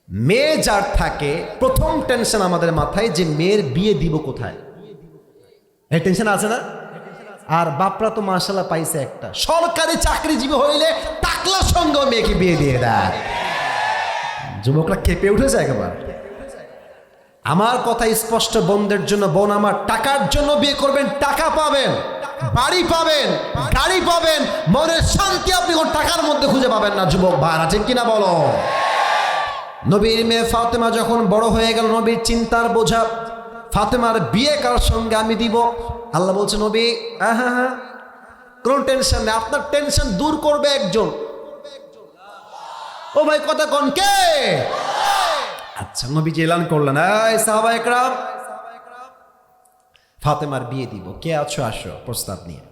মেয়ে যার থাকে প্রথম টেনশন আমাদের মাথায় যে মেয়ের বিয়ে দিব কোথায়, এই টেনশন আছে না? আর বাপরা তো মাশাআল্লাহ পাইছে একটা সরকারি চাকরিজীবী হইলে টাকলার সঙ্গে মেয়েকে বিয়ে দিয়ে দেয়। যুবকরা খেপে উঠেছে একেবারে। আমার কথা স্পষ্ট, বোনদের জন্য, বোন আমার টাকার জন্য বিয়ে করবেন, টাকা পাবেন, বাড়ি পাবেন, গাড়ি পাবেন, মনের শান্তি আপনি কোন টাকার মধ্যে খুঁজে পাবেন না। যুবক ভাইরা ঠিক কিনা বলো? নবীর মেয়ে ফাতেমা যখন বড় হয়ে গেল, নবীর চিন্তার বোঝা, ফাতেমার বিয়ে কার সঙ্গে আমি দিব। আল্লাহ বলছে নবী হ্যাঁ কোন টেনশন নেই, আপনার টেনশন দূর করবে একজন। ও ভাই কথা কোন কে? আচ্ছা, নবীজি এলান করলেন, এই সাহাবায়ে কেরাম, ফাতেমার বিয়ে দিব, কে আছো আসো প্রস্তাব নিয়ে।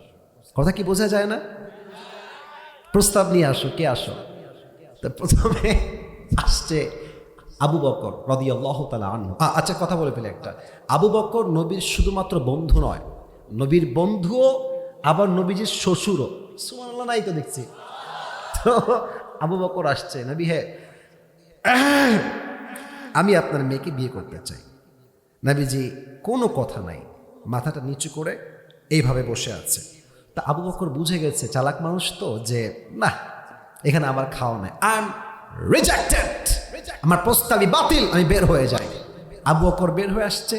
কথা কি বোঝা যায় না? প্রস্তাব নিয়ে আসো, কে আসো? তো প্রথমে আসছে আবু বকর রাদিয়াল্লাহু তাআলা আনহু। আচ্ছা, কথা বলে ফেলে একটা, আবু বকর নবীর শুধুমাত্র বন্ধু নয়, নবীর বন্ধুও, আবার নবীজির শ্বশুরও। সুবহানাল্লাহ, নাই তো দেখছি। তো আবু বকর আসছে, নবী হে আমি আপনার মেয়েকে বিয়ে করতে চাই। নবীজি কোনো কথা নাই, মাথাটা নিচু করে এইভাবে বসে আছে। তা আবু বকর বুঝে গেছে, চালাক মানুষ তো, যে না এখানে আমার খাওয়া নাই, আই এম রিজেক্টেড, আমার প্রস্তাবই বাতিল, আমি বের হয়ে যাই। আবু বকর বের হয়ে আসছে।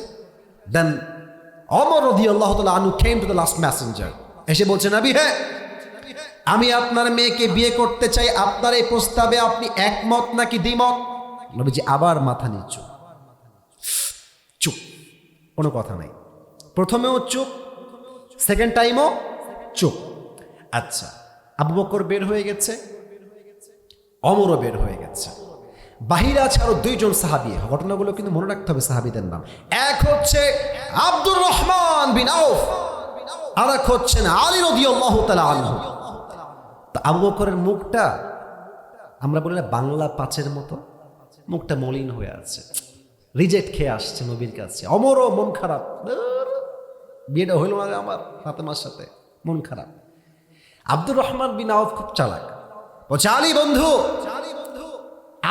দেন ওমর রাদিয়াল্লাহু তাআলা আনহু came to the last Messenger, এসে বলছে নবী হে আমি আপনার মেয়েকে বিয়ে করতে চাই, আপনার এই প্রস্তাবে আপনি একমত নাকি দ্বিমত? নবীজি আবার মাথা নিচু, চুপ, কোনো কথা নাই। প্রথমেও চুপ, সেকেন্ড টাইমও চুপ। আচ্ছা, আবু বকর বের হয়ে গেছে, ওমরও বের হয়ে গেছে, বাহিরে আছে আরো দুইজন সাহাবী। ঘটনাগুলো কিন্তু মনে রাখতে হবে, সাহাবীদের নাম। এক হচ্ছে আব্দুর রহমান বিন আউফ, আর এক হচ্ছেন আলী রাদিয়াল্লাহু তাআলা আনহু। তা আবু বকরের মুখটা আমরা বলি না বাংলা পাঁচের মতো, মুখটা মলিন হয়ে আছে, রিজেক্ট খেয়ে আসছে নবীর কাছে। ওমরও মন খারাপ, বিয়েটা হইল না আমার ফাতেমার সাথে, মন খারাপ। আব্দুর রহমান বিন আউফ খুব চালাক, বলছে আলী বন্ধু,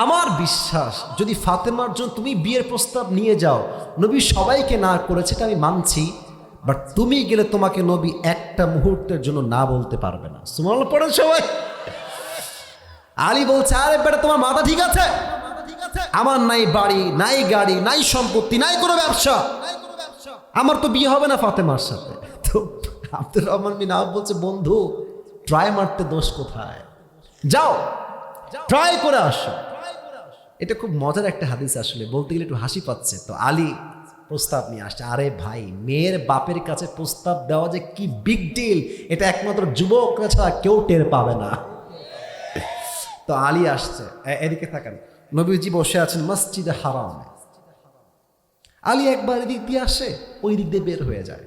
আমার বিশ্বাস যদি ফাতেমার জন্য তুমি বিয়ের প্রস্তাব নিয়ে যাও, নবী সবাইকে না করেছে এটা আমি মানছি, বাট তুমি গেলে তোমাকে নবী একটা মুহূর্তের জন্য না বলতে পারবে না। সুবহানাল্লাহ পড়েন সবাই। আলী বলছে আরে বেটা তোমার মাথা ঠিক আছে? আমার নাই বাড়ি, নাই গাড়ি, নাই সম্পত্তি, নাই কোনো ব্যবসা, আমার তো বিয়ে হবে না ফাতেমার সাথে। তো আব্দুর রহমান বিন আউফ বলছে বন্ধু ট্রাই মারতে দোষ কোথায়, যাও ট্রাই করে আসো। এটা খুব মজার একটা হাদিস, আসলে বলতে গেলে একটু হাসি পাচ্ছে। তো আলী প্রস্তাব নিয়ে আসছে। আরে ভাই, মেয়ের বাপের কাছে প্রস্তাব দেওয়া যে কি বিগ ডিল, এটা একমাত্র যুবকরা ছাড়া কেউ টের পাবে না। তো আলী আসছে, এদিকে থাকেন, নবীজি বসে আছেন মসজিদে হারামে। আলী একবার এদিক দিয়ে আসে, ওই দিক দিয়ে বের হয়ে যায়,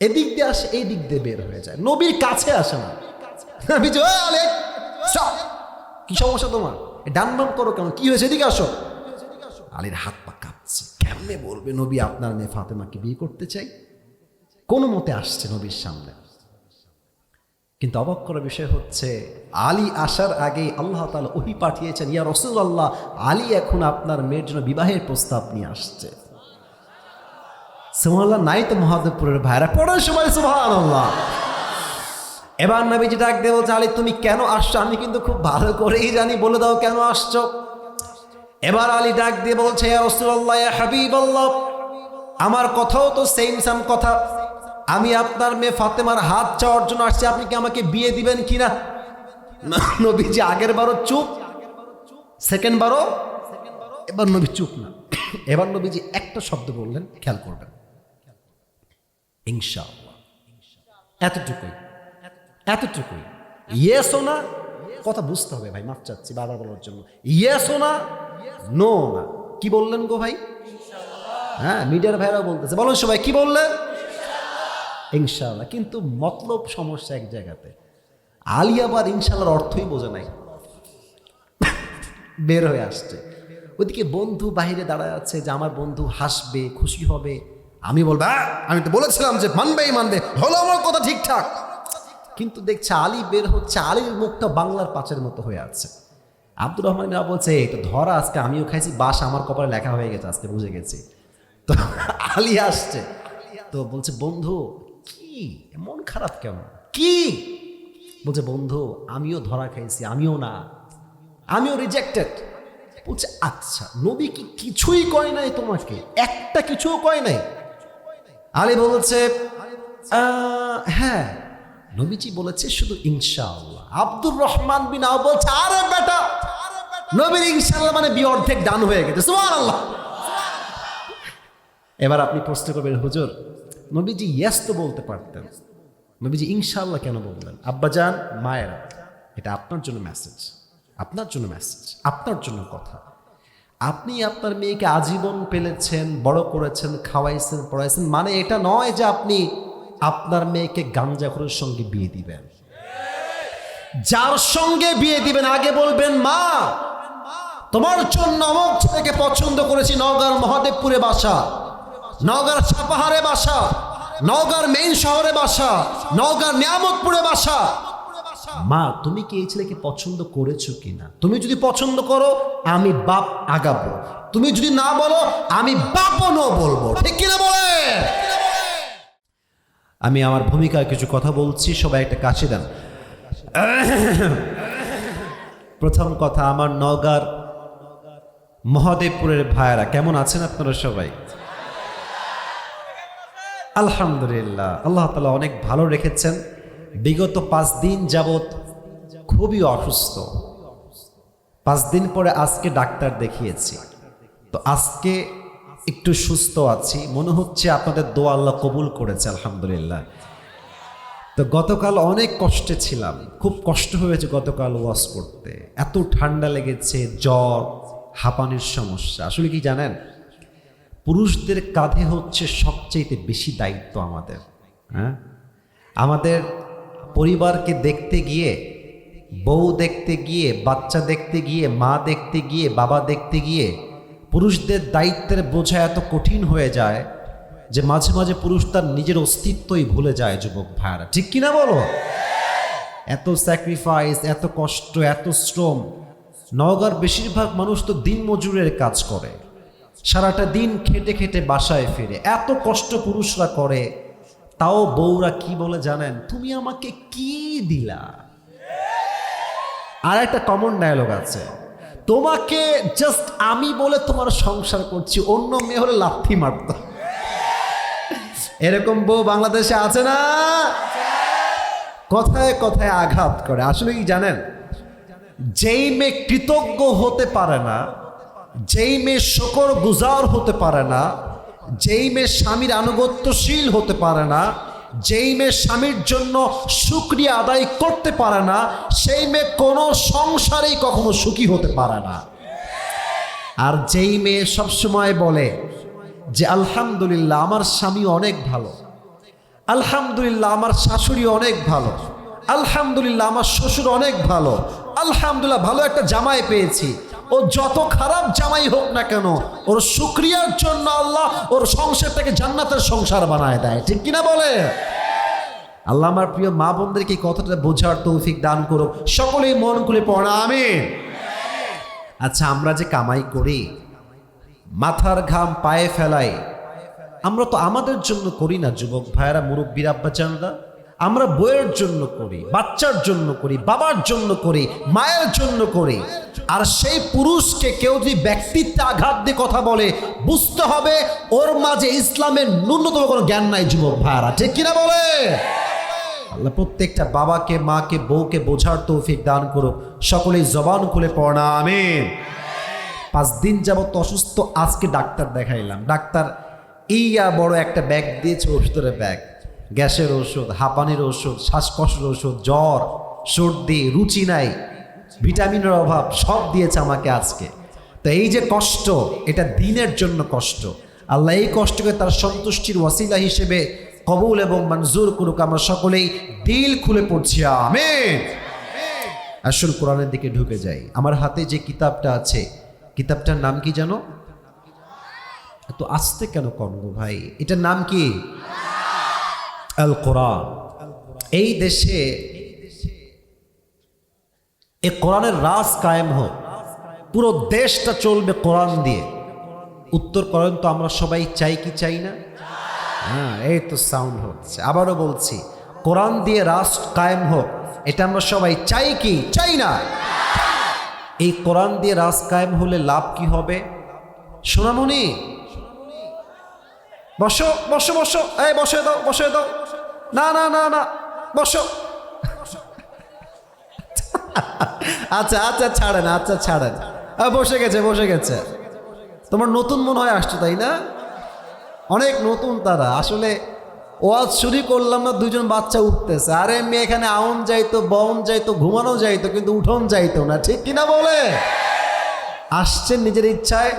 এদিক দিয়ে আসে, এই দিক দিয়ে বের হয়ে যায়, নবীর কাছে আসে না। নবীজি আলী কি সমস্যা তোমার, ডান বাম করো কেন, কি হয়েছে, এদিকে আসো। আলীর হাত পা কাঁপছে, কেমনে বলবে নবী আপনার মেয়ে ফাতেমাকে বিয়ে করতে চাই। কোনো মতে আসছে নবীর সামনে। কিন্তু অবাক করার বিষয় হচ্ছে আলী আসার আগেই আল্লাহ তাআলা ওহী পাঠিয়েছেন, ইয়া রাসূলুল্লাহ, আলী এখন আপনার মেয়ের জন্য বিবাহের প্রস্তাব নিয়ে আসছে। সুবহানাল্লাহ, নাই তো মহাদেবপুরের ভাইরা পড়ার সময় সুবহানাল্লাহ। এবার নবীজি ডাক দিয়ে বলছে আলী তুমি কেন আসছো, আমি কিন্তু খুব ভালো করেই জানি, বলে দাও কেন আসছো। এবার আলী ডাক দিয়ে বলছে ইয়া রাসূলুল্লাহ, ইয়া হাবিবাল্লাহ, আমার কথাও তো সেম কথা, আমি আপনার মেয়ে ফাতেমার হাত চাওয়ার জন্য আসছি, আপনি কি আমাকে বিয়ে দিবেন কিনা? নবীজি আগের বারও চুপ, সেকেন্ড বারও, এবার নবী চুপ না। এবার নবীজি একটা শব্দ বললেন, খেয়াল করবেন, ইনশাআল্লাহ। এতটুকুই, এতটুকুই। ইয়েস ও না, কথা বুঝতে হবে ভাই, মাফ চাচ্ছি বারবার বলার জন্য। ইয়েস ও না, নো না, কি বললেন গো ভাই? হ্যাঁ, মিডিয়ার ভাইরাও বলতেছে, বলুন সবাই কি বললেন? ইনশাআল্লাহ। কিন্তু মতলব সমস্যা এক জায়গাতে। আলী আবার ইনশাআল্লাহর অর্থই বোঝে নাই, বের হয়ে আসছে। ওইদিকে বন্ধু বাহিরে দাঁড়ায় আছে, যে আমার বন্ধু হাসবে, খুশি হবে, আমি বলবো আমি তো বলেছিলাম যে মানবেই মানবে, হলো আমার কথা ঠিকঠাক। কিন্তু দেখছে আলী বের হচ্ছে, আলীর মুখটা বাংলার পাঁচের মতো হয়ে আছে। আব্দুর রহমান বিন আওফ বলছে এই তো ধরা, আজকে আমিও খাইছি, বাস আমার কপালে লেখা হয়ে গেছে, আজকে বুঝে গেছি। তো আলী আসছে, তো বলছে বন্ধু কি মন খারাপ কেমন, কি বলছে বন্ধু আমিও ধরা খাইছি, আমিও রিজেক্টেড। বলছে আচ্ছা নবী কি কিছুই কয় নাই তোমাকে, একটা কিছুও কয় নাই? আলী বলছে হ্যাঁ নবীজি বলেছে শুধু ইনশাআল্লাহ। আব্দুর রহমান বিন আওফ বলছে আরে বেটা, নবীর ইনশাআল্লাহ মানে বিয়ে অর্ধেক ডান হয়ে গেছে, সুবহানাল্লাহ। এবার আপনি প্রশ্ন করবেন হুজুর নবীজি ইয়েস তো বলতে পারতেন, নবীজি ইনশাআল্লাহ কেন বললেন? আব্বাজান মায়েরা, এটা আপনার জন্য মেসেজ, আপনার জন্য মেসেজ, আপনার জন্য কথা। আপনি আপনার মেয়েকে আজীবন পেলেছেন, বড় করেছেন, খাওয়াইছেন, পড়াইছেন, মানে এটা নয় যে আপনি আপনার মেয়েকে গাঞ্জাখোরের সঙ্গে বিয়ে দিবেন। যার সঙ্গে বিয়ে দিবেন আগে বলবেন মা তোমার জন্য অমুক ছেলেকে পছন্দ করেছি, নওগাঁর মহাদেবপুরে বাসা, নওগাঁর ছাপাহারে বাসা, নওগাঁর মেইন শহরে বাসা, নওগাঁর নিয়ামতপুরে বাসা। মা তুমি কি এই ছেলেকে পছন্দ করেছো কিনা? তুমি যদি পছন্দ করো আমি বাপ আগাবো, তুমি যদি না বলো আমি বাপও নো বলবো, ঠিক কিনা বলে? আমি আমার ভূমিকায় কিছু কথা বলছি, সবাই একটা কাশি দেন। প্রথম কথা, আমার নওগাঁর মহাদেবপুরের ভাইয়েরা কেমন আছেন আপনারা সবাই? আলহামদুলিল্লাহ, আল্লাহ তাআলা অনেক ভালো রেখেছেন। বিগত 5 দিন যাবৎ খুবই অসুস্থ, 5 দিন পরে আজকে ডাক্তার দেখিয়েছি, তো আজকে একটু সুস্থ আছি, মনে হচ্ছে আপনাদের দোয়া আল্লাহ কবুল করেছে, আলহামদুলিল্লাহ। তো গতকাল অনেক কষ্টে ছিলাম, খুব কষ্ট হয়েছে গতকাল ওয়াজ করতে, এত ঠান্ডা লেগেছে, জ্বর, হাঁপানির সমস্যা। আসলে কি জানেন, পুরুষদের কাঁধে হচ্ছে সবচেয়ে বেশি দায়িত্ব আমাদের। হ্যাঁ, আমাদের পরিবারকে দেখতে গিয়ে, বউ দেখতে গিয়ে, বাচ্চা দেখতে গিয়ে, মা দেখতে গিয়ে, বাবা দেখতে গিয়ে পুরুষদের দায়িত্বের বোঝা এত কঠিন হয়ে যায় যে মাঝে মাঝে পুরুষ তার নিজের অস্তিত্বই ভুলে যায়। যুবক ভাইরা ঠিক কিনা বলো? এত স্যাক্রিফাইস, এত কষ্ট, এত শ্রম। নওগাঁর বেশিরভাগ মানুষ তো দিন মজুরের কাজ করে, সারাটা দিন খেটে খেটে বাসায় ফিরে, এত কষ্ট পুরুষরা করে, তাও বউরা কি বলে জানেন? তুমি আমাকে কি দিলা? আর একটা কমন ডায়লগ আছে, তোমাকে জাস্ট আমি বলে তোমার সংসার করছি, অন্য মেয়ে হলে লাথি মারত। এরকম বউ বাংলাদেশে আছে না? কথায় কথায় আঘাত করে। আসলে কি জানেন, যেই মেয়ে কৃতজ্ঞ হতে পারে না, যেই মেয়ে শুকর গুজার হতে পারে না, যেই মেয়ে স্বামীর আনুগত্যশীল হতে পারে না, যেই মেয়ে স্বামীর জন্য শুকরিয়া আদায় করতে পারে না, সেই মেয়ে কোনো সংসারেই কখনো সুখী হতে পারে না। আর যেই মেয়ে সবসময় বলে যে আলহামদুলিল্লাহ আমার স্বামী অনেক ভালো, আলহামদুলিল্লাহ আমার শাশুড়ি অনেক ভালো, আলহামদুলিল্লাহ আমার শ্বশুর অনেক ভালো, আলহামদুলিল্লাহ ভালো একটা জামাই পেয়েছি, ও যত খারাপ জামাই হোক না কেন ওর শুকরিয়ার জন্য আল্লাহ ওর সংসারটাকে জান্নাতের সংসার বানায় দেয়, ঠিক কিনা বলে? আল্লাহ আমার প্রিয় মা বোনদেরকে কথাটা বোঝার তৌফিক দান করুক, সকলেই মন খুলে পড়া আমিন। আচ্ছা, আমরা যে কামাই করি, মাথার ঘাম পায়ে ফেলাই, আমরা তো আমাদের জন্য করি না যুবক ভাইয়েরা, মুরব্বীর আব্বাজানরা, আমরা বইয়ের জন্য করি, বাচ্চার জন্য করি, বাবার জন্য করি, মায়ের জন্য করি। আর সেই পুরুষকে কেউ যদি ব্যক্তিত্বে আঘাত দিয়ে কথা বলে, বুঝতে হবে ওর মাঝে ইসলামের ন্যূনতম কোনো জ্ঞান নাই যুবক ভাইয়েরা, ঠিক কিনা বলে? আল্লাহ প্রত্যেকটা বাবাকে, মাকে, বউকে বোঝার তৌফিক দান করুক, সকলেই জবান খুলে পড়া আমিন। 5 দিন যাবত অসুস্থ, আজকে ডাক্তার দেখাইলাম। ডাক্তার ইয়া বড় একটা ব্যাগ দিয়েছে, ওষুধের ব্যাগ, গ্যাসের ওষুধ, হাঁপানির ওষুধ, শ্বাসকষ্টের ওষুধ, জ্বর, সর্দি, রুচি নাই, ভিটামিনের অভাব, সব দিয়েছে আমাকে আজকে। তো এই যে কষ্ট, এটা দিনের জন্য কষ্ট। আল্লাহ এই কষ্টকে তার সন্তুষ্টির ওয়াসিলা হিসেবে কবুল এবং মঞ্জুর করুক। আমরা সকলেই দিল খুলে পড়ছি আমিন। আসল কোরআনের দিকে ঢুকে যাই। আমার হাতে যে কিতাবটা আছে, কিতাবটার নাম কি জানো? এত আস্তে কেন কনগো ভাই? এটার নাম কি? আল কোরআন। এই দেশে এই কোরআনের রাজ কায়েম হোক, পুরো দেশটা চলবে কোরআন দিয়ে। উত্তর করেন তো আমরা সবাই চাই কি চাই না? হ্যাঁ, এই তো সাউন্ড হচ্ছে। আবারও বলছি, কোরআন দিয়ে রাষ্ট্র কায়েম হোক, এটা আমরা সবাই চাই কি চাই না? এই কোরআন দিয়ে রাষ্ট্র কায়েম হলে লাভ কি হবে? সোনামণি বসো বসো বসো, এই বসে দাও বসে দাও। না না না না, বসো। আচ্ছা আচ্ছা ছাড়েন, আচ্ছা ছাড়েন। বসে গেছে বসে গেছে। তোমার নতুন মনে হয় আসছো, তাই না? অনেক নতুন তারা। আসলে ওয়াজ শুরু করলাম না, দুজন বাচ্চা উঠতেছে। আরে মেয়ে এখানে আউন যাইতো, বন যাইতো, ঘুমানো যাইতো, কিন্তু উঠোন যাইতো না। ঠিক কিনা বলে? আসছেন নিজের ইচ্ছায়,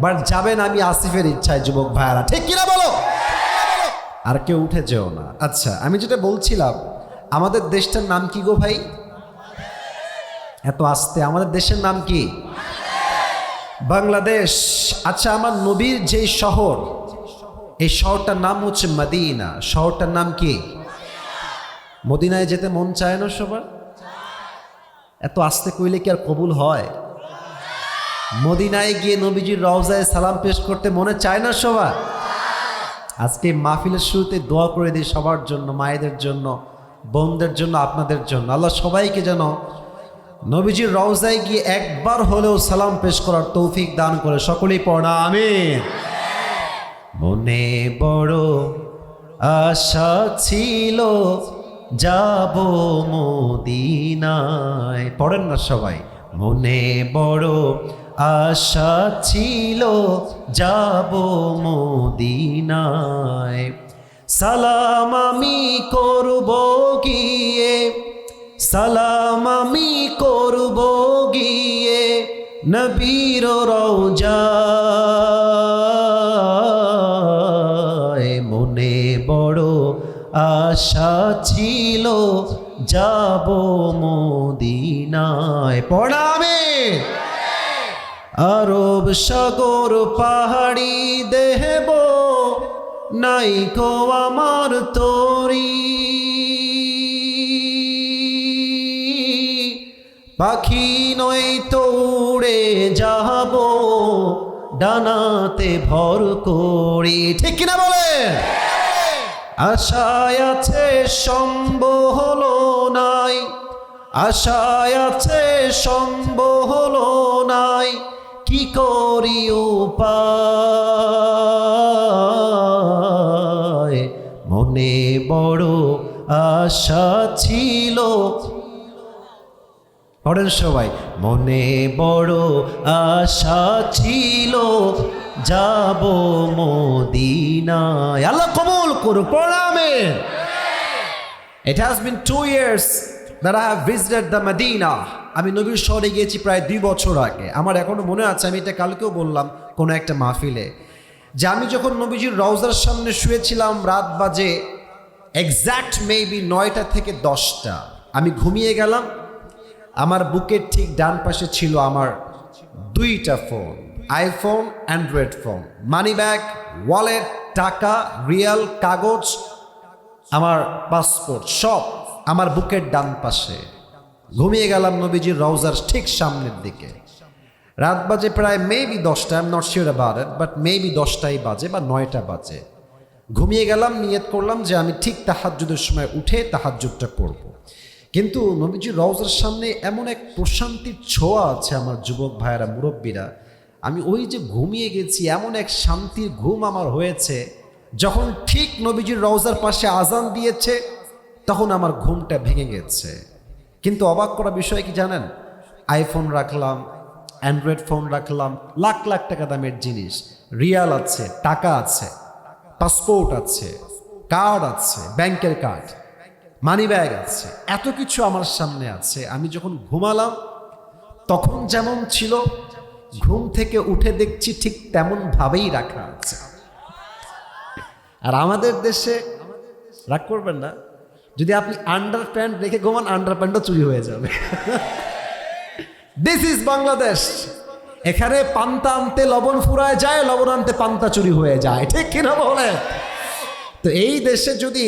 বাট যাবেন আমি আসিফের ইচ্ছায়। যুবক ভাইয়ারা, ঠিক কিনা বলো? আর কেউ উঠে যেও না। আচ্ছা, আমি যেটা বলছিলাম, আমাদের দেশটার নাম কি গো ভাই? এত আস্তে, আমাদের দেশের নাম কি? বাংলাদেশ। আচ্ছা, আমার নবীর যে শহর, এই শহরটার নাম হচ্ছে মদিনা। শহরটার নাম কি? মদিনায় যেতে মন চায় না সবার? এত আস্তে কইলে কি আর কবুল হয়? মদিনায় গিয়ে নবীজির রওজায় সালাম পেশ করতে মনে চায় না সবার? আজকে মাহফিলের শুরুতে দোয়া করে দিই সবার জন্য, মায়েদের জন্য, বোনদের জন্য, আপনাদের জন্য। আল্লাহ সবাইকে যেন নবীজির রওজায় গিয়ে একবার হলেও সালাম পেশ করার তৌফিক দান করে। সকলেই পড়া আমিন। মনে বড় আশা ছিল যাব মদিনায়। পড়েন না সবাই? মনে বড় আশা ছিল যাব মদিনায়। সালাম আমি করব গিয়ে, সালাম আমি করব গিয়ে নবীর রওজায়। মনে বড় আশা ছিল যাব মদিনায়। পড়াবে আরব সাগর পাহাড়ি দেহব, নাই কো আমার তরি। পাখি নয় তো উড়ে যাব ডানাতে ভর করি। ঠিক কিনা বলে? আশায় আছে সম্ভব হলো নাই, আশায় আছে সম্ভব হলো নাই, কি করি উপায়। মনে বড় আশা ছিল। পড়েন সবাই। মনে বড় আশা ছিল যাব মদিনায়। আল্লাহ কবুল করুক। পড়াবেন। It has been 2 years that I have visited the Medina. আমি নবীর শহরে গিয়েছি প্রায় 2 বছর আগে। আমার এখনো মনে আছে, আমি এটা কালকেও বললাম কোনো একটা মাহফিলে, যে আমি যখন নবীজির রওজার সামনে শুয়েছিলাম, রাত বাজে এক্স্যাক্ট মেবি 9টা থেকে 10টা। আমি ঘুমিয়ে গেলাম। আমার বুকের ঠিক ডান পাশে ছিল আমার 2টা phone, iPhone, Android phone, money bag, wallet, টাকা, রিয়াল, কাগজ, আমার পাসপোর্ট, সব আমার বুকের ডান পাশে। ঘুমিয়ে গেলাম নবীজির রওজার ঠিক সামনের দিকে। রাত বাজে প্রায় মেবি 10টা, I'm not sure about it, but maybe 10টাই বাজে বা 9টা বাজে। ঘুমিয়ে গেলাম, নিয়ত করলাম যে আমি ঠিক তাহাজ্জুদের সময় উঠে তাহাজ্জুদটা পড়ব। কিন্তু নবীজির রওজার সামনে এমন এক প্রশান্তির ছোঁয়া আছে আমার যুবক ভাইয়েরা, মুরব্বীরা। আমি ওই যে ঘুমিয়ে গেছি, এমন এক শান্তির ঘুম আমার হয়েছে, যখন ঠিক নবীজির রওজার পাশে আজান দিয়েছে তখন আমার ঘুমটা ভেঙে গেছে। কিন্তু অবাক করা বিষয় কি জানেন? আইফোন রাখলাম, অ্যান্ড্রয়েড ফোন রাখলাম, লাখ লাখ টাকা দামের জিনিস, রিয়াল আছে, টাকা আছে, পাসপোর্ট আছে, কার্ড আছে, ব্যাংকের কার্ড, মানি ব্যাগ আছে, এত কিছু আমার সামনে আছে। আমি যখন ঘুমালাম তখন যেমন ছিল, ঘুম থেকে উঠে দেখছি ঠিক তেমন ভাবেই রাখা আছে। আর আমাদের দেশে, রাগ করবেন না, যদি আপনি আন্ডার প্যান্ট রেখে ঘুমান, আন্ডার প্যান্টও চুরি হয়ে যাবে। This is Bangladesh. এখানে পান্তা আনতে লবণ ফুরায় যায়, লবণ আনতে পান্তা চুরি হয়ে যায়। ঠিক কিনা বলে? তো এই দেশে যদি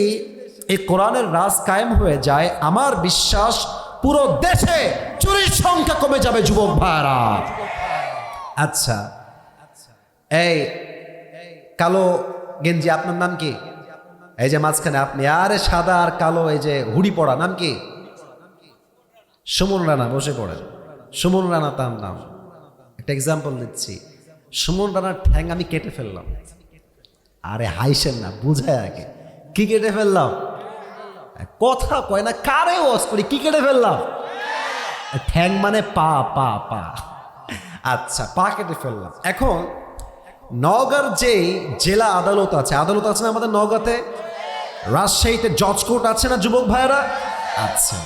এই কোরআনের রাজ কায়েম হয়ে যায়, আমার বিশ্বাস পুরো দেশে চুরির সংখ্যা কমে যাবে। যুবক ভাইরা, আচ্ছা, এই কালো গেঞ্জি আপনার নাম কি? এই যে মাঝখানে আপনি, আরে সাদা আর কালো এই যে হুডি পরা, নাম কি? সুমন রানা। বসে পড়েন। সুমন রানা তার নাম। একটা এক্সাম্পল দিচ্ছি। সুমন রানার ঠ্যাং আমি কেটে ফেললাম। আরে হাইসেন না, বুঝায় আগে। কি কেটে ফেললাম? কথা কয় না, কারে ওয়াজ করি, কি কেটে ফেললাম? ঠ্যাং মানে পা পা পা। আচ্ছা, পা কেটে ফেললাম। এখন নওগাঁর যেই জেলা আদালত আছে না আমাদের নওগাঁতে? রাজশাহীতে জজ কোর্ট আছে না যুবক ভাইয়েরা? আচ্ছা,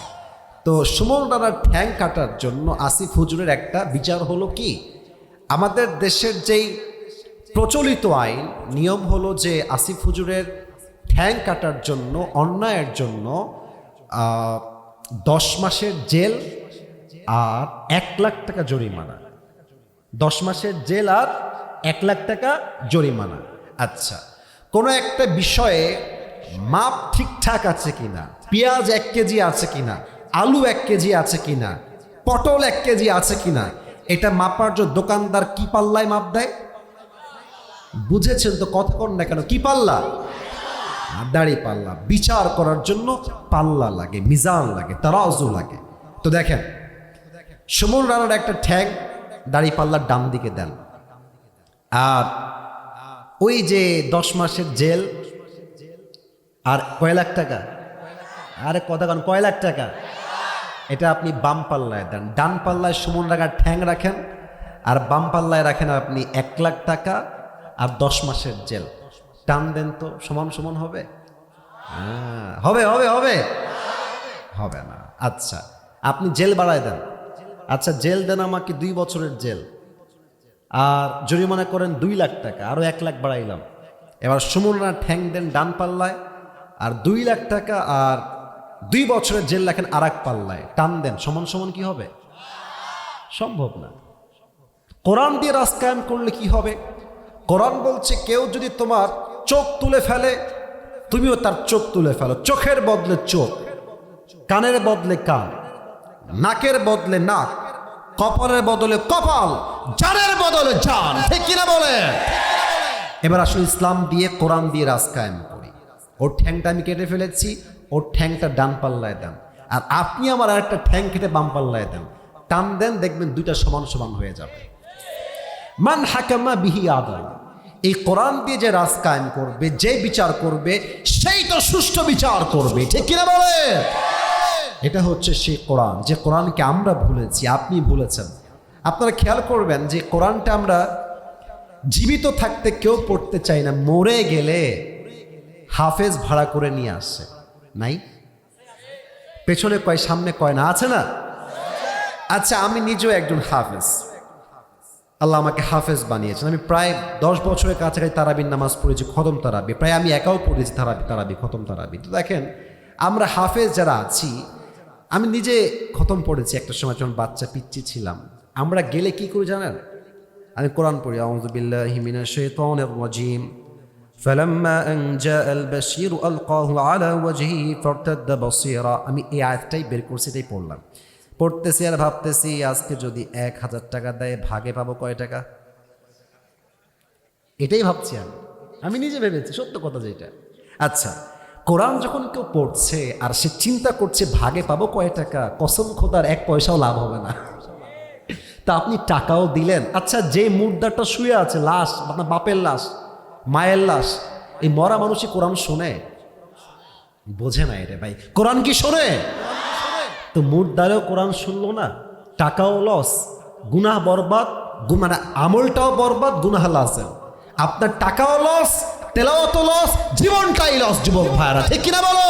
তো সুমন রানার ঠ্যাং কাটার জন্য আসিফ হুজুরের একটা বিচার হলো কি, আমাদের দেশের যেই প্রচলিত আইন নিয়ম হলো যে আসিফ হুজুরের ঠ্যাং কাটার জন্য, অন্যায়ের জন্য 10 মাসের জেল আর 1 লাখ টাকা জরিমানা। 10 মাসের জেল আর 1 লাখ টাকা জরিমানা। আচ্ছা, কোনো একটা বিষয়ে মাপ ঠিকঠাক আছে কিনা, পেঁয়াজ 1 কেজি আছে কিনা, আলু 1 কেজি আছে কিনা, পটল 1 কেজি আছে কিনা, এটা মাপার জন্য দোকানদার কি পাল্লায় মাপ দেয়? বুঝেছেন তো? কথা কন না কেন? কি পাল্লা? দাড়ি পাল্লা। বিচার করার জন্য পাল্লা লাগে, মিজান লাগে, তারাজু লাগে। তো দেখেন, সুমন রানার একটা ঠ্যাং দাড়ি পাল্লার ডান দিকে দেন, আর ওই যে 10 মাসের জেল আর কয় লাখ টাকা, আরে কথা কন, কয় লাখ টাকা, এটা আপনি বাম পাল্লায় দেন। ডান পাল্লায় সুমন রানার ঠ্যাং রাখেন, আর বাম পাল্লায় রাখেন আপনি 1 লাখ টাকা আর 10 মাসের জেল। টান দেন তো, সমান সমান হবে? হবে হবে হবে হবে না। আচ্ছা, আপনি জেল বাড়ায় দেন। আচ্ছা, জেল দেন আমাকে 2 বছরের জেল, আর জরিমানা করেন 2 লাখ টাকা, আরো 1 লাখ বাড়াইলাম। এবার সুমন রানার ঠ্যাং দেন ডান পাল্লায়, আর 2 লাখ টাকা আর 2 বছরের জেল রাখেন আর এক পাল্লায়। টান দেন, সমান সমান কি হবে? সম্ভব না। কোরআন দিয়ে রাজ কায়েম করলে কি হবে? কোরআন বলছে, কেউ যদি তোমার চোখ তুলে ফেলে, তুমিও তার চোখ তুলে ফেলো। চোখের বদলে চোখ, কানের বদলে কান, নাকের বদলে নাক, কপালের বদলে কপাল, জানের বদলে জান। ঠিক কিনা বলে? এবার আসলে ইসলাম দিয়ে, কোরআন দিয়ে রাজ কায়েম করি। ওর ঠ্যাংটা আমি কেটে ফেলেছি, ওর ঠ্যাংটা ডান পাল্লায় দেন, আর আপনি আমার আরেকটা ঠ্যাং কেটে বাম পাল্লায় দেন। টান দেন, দেখবেন দুইটা সমান সমান হয়ে যাবে। মান হাকামা বিহি আদাল। এই কোরআন দিয়ে যে রাজ কায়েম করবে, যে বিচার করবে, সেই তো সুষ্ঠু বিচার করবে। ঠিক কিনা বলে? এটা হচ্ছে সেই কোরআন, যে কোরআনকে আমরা ভুলেছি, আপনি ভুলেছেন। আপনারা খেয়াল করবেন যে কোরআনটা আমরা জীবিত থাকতে কেউ পড়তে চাই না, মরে গেলে হাফেজ ভাড়া করে নিয়ে আসে। নাই? পেছনে কয়, সামনে কয় না? আছে না? আচ্ছা, আমি নিজেও একজন হাফেজ। আল্লাহ আমাকে হাফেজ বানিয়েছেন। আমি প্রায় 10 বছরের কাছাকাছি তারাবির নামাজ পড়েছি, খতম তারাবি। প্রায় আমি একাও পড়েছি তারাবি, খতম তারাবি। তো দেখেন, আমরা হাফেজ যারা আছি, আমি নিজে খতম পড়েছি একটা সময় যখন বাচ্চা পিচ্চি ছিলাম। আমরা গেলে কি করি জানেন? আমি কোরআন পড়ি, আউযু বিল্লাহি মিনাশ শাইতানির রাজিম, ফালাম্মা আন জাআল বাশীর আলকাহু আলা ওয়াজহি ফারতাদ্দা বাসীরা। আমি এই আয়াতটাই বের করছি, এটাই পড়লাম। পড়তেছি আর ভাবতেছি, আজকে যদি 1000 টাকা দেয়, ভাগে পাবো কয় টাকা? এটাই ভাবছি আমি নিজে ভেবেছি, সত্য কথা যেটা। আচ্ছা, কোরআন যখন কেউ পড়ছে আর সে চিন্তা করছে ভাগে পাবো কয় টাকা, কসম খোদার 1 পয়সাও লাভ হবে না। তা আপনি টাকাও দিলেন। আচ্ছা, যে মুর্দাটা শুয়ে আছে, লাশ, আপনার বাপের লাশ, মায়ের লাশ, এই মরা মানুষই কোরআন শোনে? বোঝে না রে ভাই, কোরআন কি শোনে? তো মুর্দারেও কোরআন শুনলো না, টাকাও লস, গুনাহ বরবাদ, মানে আমলটাও বরবাদ, গুনাহ লাসে। আপনার টাকাও লস, তেলাওয়াতও লস, জীবনটাই লস। যুবক ভাইরা, ঠিক কিনা বলো?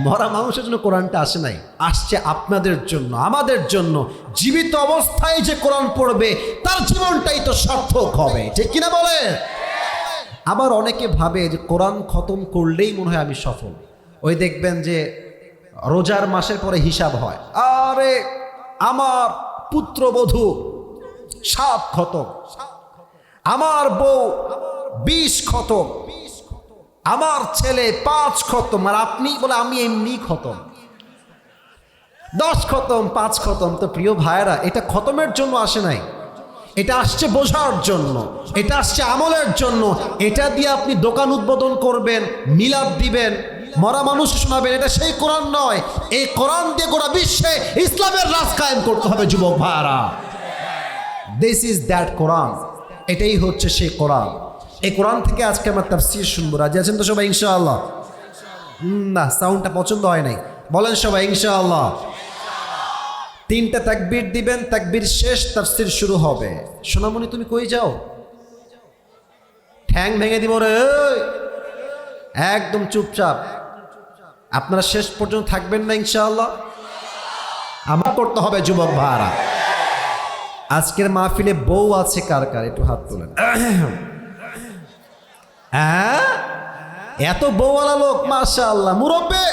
মরা মানুষের জন্য কোরআনটা আসে নাই, আসছে আপনাদের জন্য, আমাদের জন্য। জীবিত অবস্থায় যে কোরআন পড়বে, তার জীবনটাই তো সার্থক হবে। ঠিক কিনা বলে? আবার অনেকে ভাবে যে কোরআন খতম করলেই মনে হয় আমি সফল। ওই দেখবেন যে রোজার মাসের পরে হিসাব হয়, আরে আমার পুত্রবধূ 7 খতম, আমার বউ 20 খতম, আমার ছেলে 5 খতম, আর আপনি বলে আমি এমনি খতম, 10 খতম, 5 খতম। তো প্রিয় ভাইয়েরা, এটা খতমের জন্য আসে নাই, এটা আসছে বোঝার জন্য, এটা আসছে আমলের জন্য। এটা দিয়ে আপনি দোকান উদ্বোধন করবেন, মিলাদ দিবেন, মরা মানুষ শোনাবেন, এটা সেই কোরআন নয়। এই কোরআন দিয়ে গোটা বিশ্বে ইসলামের রাজ কায়েম করতে হবে যুবক ভাইরা। দিস ইজ দ্যাট কোরআন, এটাই হচ্ছে সেই কোরআন। এই কোরআন থেকে আজকে আমরা তাফসীর শুনবো। রাজি আছেন তো সবাই ইনশাআল্লাহ? না, সাউন্ডটা পছন্দ হয় নাই, বলেন সবাই ইনশাআল্লাহ। তিনটা তাকবীর দিবেন, তাকবীর শেষ তাফসীর শুরু হবে। সোনামণি তুমি কই যাও? ঠ্যাং ভেঙে দিব রে, একদম চুপচাপ। আপনারা শেষ পর্যন্ত থাকবেন না ইনশাআল্লাহ? আমার করতে হবে যুবক ভাইরা। আজকের মাহফিলে বউ আছে কার কার? একটু হাত তোলেন। হ্যাঁ, এত বউওয়ালা লোক, মাশাআল্লাহ। মুরব্বি,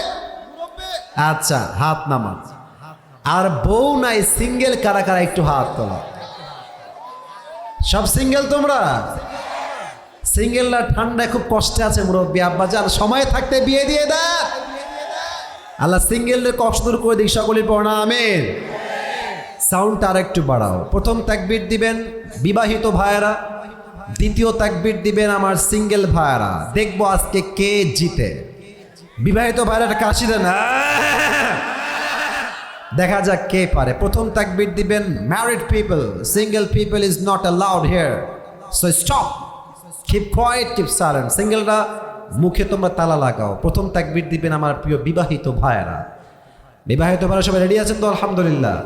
আচ্ছা হাত নামান। আর বউ নাই, সিঙ্গেল কারা কারা? একটু হাত তোলা। সব সিঙ্গেল তোমরা? সিঙ্গেলরা ঠান্ডায় খুব কষ্টে আছে মুরব্বী, আব্বা যান সময় থাকতে বিয়ে দিয়ে দেন। আল্লাহ সিঙ্গেলদের কষ্ট দূর করে দিক, সকলের পড়া আমিন। সাউন্ডটা আর একটু বাড়াও। প্রথম তাকবীর দিবেন বিবাহিত ভাইয়েরা, দ্বিতীয় তাকবীর দিবেন আমার সিঙ্গেল ভাইয়েরা। দেখবো আজকে কে জিতে। বিবাহিত ভাইয়েরা একটা কাশি দেন, দেখা যাক কে পারে। প্রথম তাকবীর দিবেন married people, single people is not allowed here, so stop, keep quiet, keep silent. সিঙ্গেলরা মুখে তোমরা তালা লাগাও। প্রথম তাকবীর দিবেন আমার প্রিয় বিবাহিত ভাইয়েরা। বিবাহিত ভাইয়েরা সবাই রেডি আছেন তো? আলহামদুলিল্লাহ।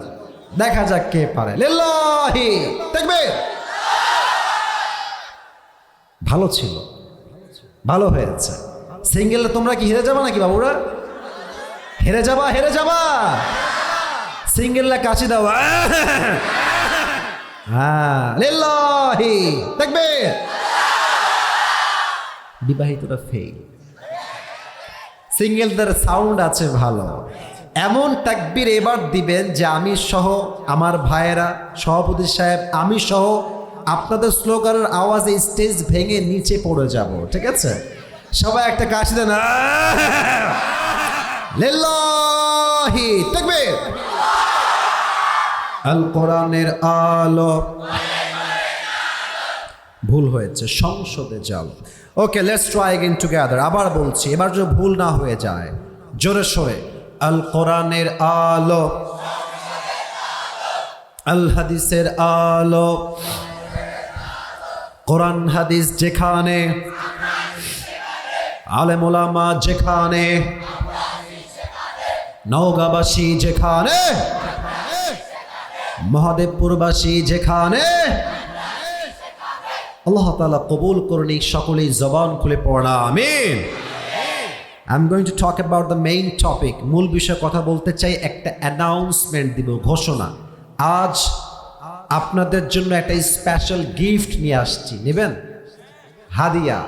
দেখা যাক কে পারে। লিল্লাহি তাকবীর। ভালো ছিল, ভালো হয়েছে। সিঙ্গেল তোমরা কি হেরে যাবা নাকি বাবুরা? হেরে যাবা, হেরে যাবা। সিঙ্গেলরা কাশি দাও। হ্যাঁ, লিল্লাহি তাকবীর। বিবাহিতরা ফেল। সিঙ্গেলদের সাউন্ড আছে ভালো। এমন তাকবীর এবার দিবেন যে আমি সহ, আমার ভাইয়েরা, সভাপতি সাহেব, আমি সহ আপনাদের স্লোগানের আওয়াজে স্টেজ ভেঙে নিচে পড়ে যাব। ঠিক আছে? সবাই একটা কাশি দেন। লিল্লাহি তাকবীর। আল কোরআনের আলো। ভুল হয়েছে, সংসদে যাও। ওকে, লেটস ট্রাই अगेन টুগেদার। আবার বলছি, এবার যদি ভুল না হয়ে যায়, জোরে সোরে। আল কোরআনের আলো, আল হাদিসের আলো। কোরআন হাদিস যেখানে, আলেম ওলামা যেখানে, নওগাঁবাসী যেখানে, মহাদেবপুরবাসী যেখানে, আল্লাহ তাআলা কবুল করুন। সকলেই জবান খুলে পড়া আমিন। I'm going to talk about the main topic. মূল বিষয়ে কথা বলতে চাই। একটা অ্যানাউন্সমেন্ট দিব, ঘোষণা। আজ আপনাদের জন্য একটা স্পেশাল গিফট নিয়ে আসছি। নেবেন? হাদিয়া,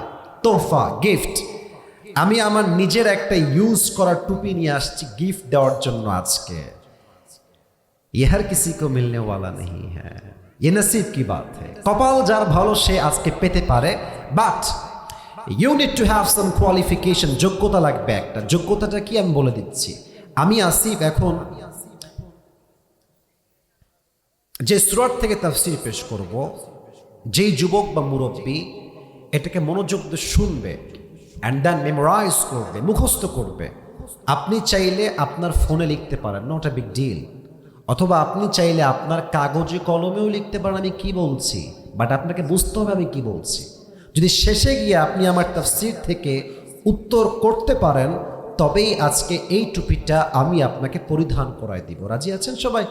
তোহফা, গিফট। আমি আমার নিজের একটা ইউজ করা টুপি নিয়ে আসছি গিফট দেওয়ার জন্য আজকে। ये हर किसी को मिलने वाला नहीं है, ये नसीब की बात है। কপাল যার ভালো সে আজকে পেতে পারে, but you need to have some qualification. যোগ্যতা লাগবে একটা। যোগ্যতাটা কি আমি বলে দিচ্ছি। আমি আসিফ এখন যে সূরা থেকে তাফসীর পেশ করব, যেই যুবক বা মুরব্বী এটাকে মনোযোগ দিয়ে শুনবে অ্যান্ড দেন মেমোরাইজ করবে, মুখস্থ করবে। আপনি চাইলে আপনার ফোনে লিখতে পারেন, নট আ বিগ ডিল। অথবা আপনি চাইলে আপনার কাগজে কলমেও লিখতে পারেন আমি কি বলছি, বাট আপনাকে বুঝতে হবে আমি কি বলছি। যদি শেষে গিয়ে আপনি আমার তাফসীর থেকে উত্তর করতে পারেন, তবেই আজকে এই টুপিটা আমি আপনাকে পরিধান করাই দিব। রাজি আছেন সবাই?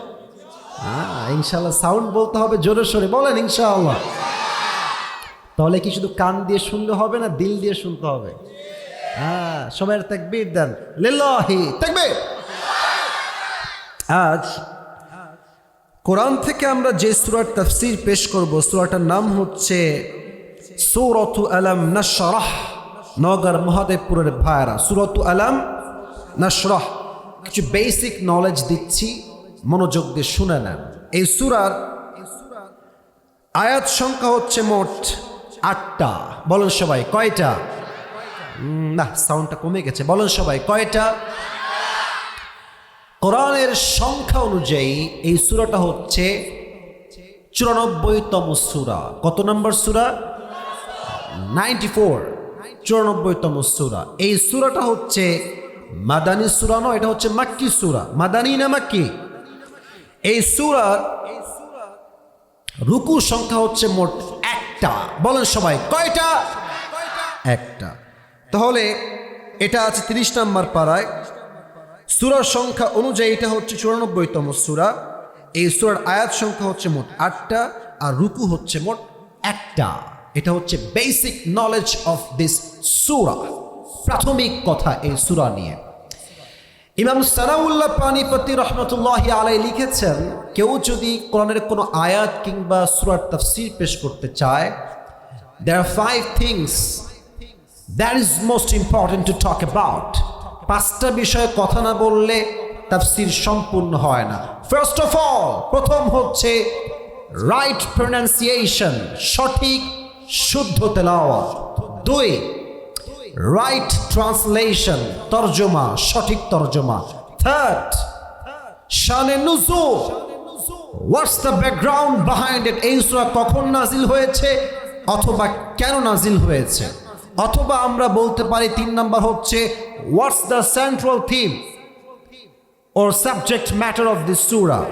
হ্যাঁ ইনশাআল্লাহ। সাউন্ড বলতে হবে জোরে সোরে, বলেন ইনশাআল্লাহ। তাহলে কি শুধু কান দিয়ে শুনলে হবে না, দিল দিয়ে শুনতে হবে? হ্যাঁ, সবাই তাকবীর দেন। লিল্লাহি তাকবীর। আজ কোরআন থেকে আমরা যে সূরার তাফসীর পেশ করব, সূরাটার নাম হচ্ছে সূরাতু আলাম নাশরাহ। নগর মহাদেবপুরের ভাইরা, সূরাতু আলাম নাশরাহ। কিছু বেসিক নলেজ দিচ্ছি, মনোযোগ দিয়ে শুনে নেন। এই সূরার আয়াত সংখ্যা হচ্ছে মোট ৮টা। বলেন সবাই কয়টা? না, সাউন্ডটা কমে গেছে। বলেন সবাই কয়টা? কোরআনের সংখ্যা অনুযায়ী এই সূরাটা হচ্ছে 94তম সূরা। কত নম্বর সূরা? 94, 94তম সূরা। এই সূরাটা হচ্ছে মাদানী সূরা নয়, এটা হচ্ছে মাক্কি সূরা। মাদানী না মাক্কি? এই সূরার রুকু সংখ্যা হচ্ছে মোট একটা। বলেন সবাই, কয়টা? একটা। তাহলে এটা আছে 30 নম্বর পারায়। সূরার সংখ্যা অনুযায়ী এটা হচ্ছে 94তম সূরা। এই সূরার আয়াত সংখ্যা হচ্ছে মোট 8টা, আর রুকু হচ্ছে মোট একটা। এটা হচ্ছে বেসিক নলেজ অফ দিস সূরা, প্রাথমিক কথা এই সূরা নিয়ে। ইমাম সানাউল্লাহ পানিপতি রহমতুল্লাহি আলাইহি লিখেছেন, কেউ যদি কোরআনের কোনো আয়াত কিংবা সূরার তাফসীর পেশ করতে চায়, there are 5 things that is most important to talk about. 5টা বিষয়ে কথা না বললে তাফসীর সম্পূর্ণ হয় না। ফার্স্ট অফ অল, প্রথম হচ্ছে রাইট প্রনাউন্সিয়েশন, সঠিক শুদ্ধ তেলাওয়াত। 2, রাইট ট্রান্সলেশন, তরজমা, সঠিক তরজমা। 3, শানে নুজুল, what's the background behind it, এই সূরা কখন নাজিল হয়েছে অথবা কেন নাজিল হয়েছে। অথবা আমরা বলতে পারি 3 নাম্বার হচ্ছে what's the central theme or subject matter of this surah,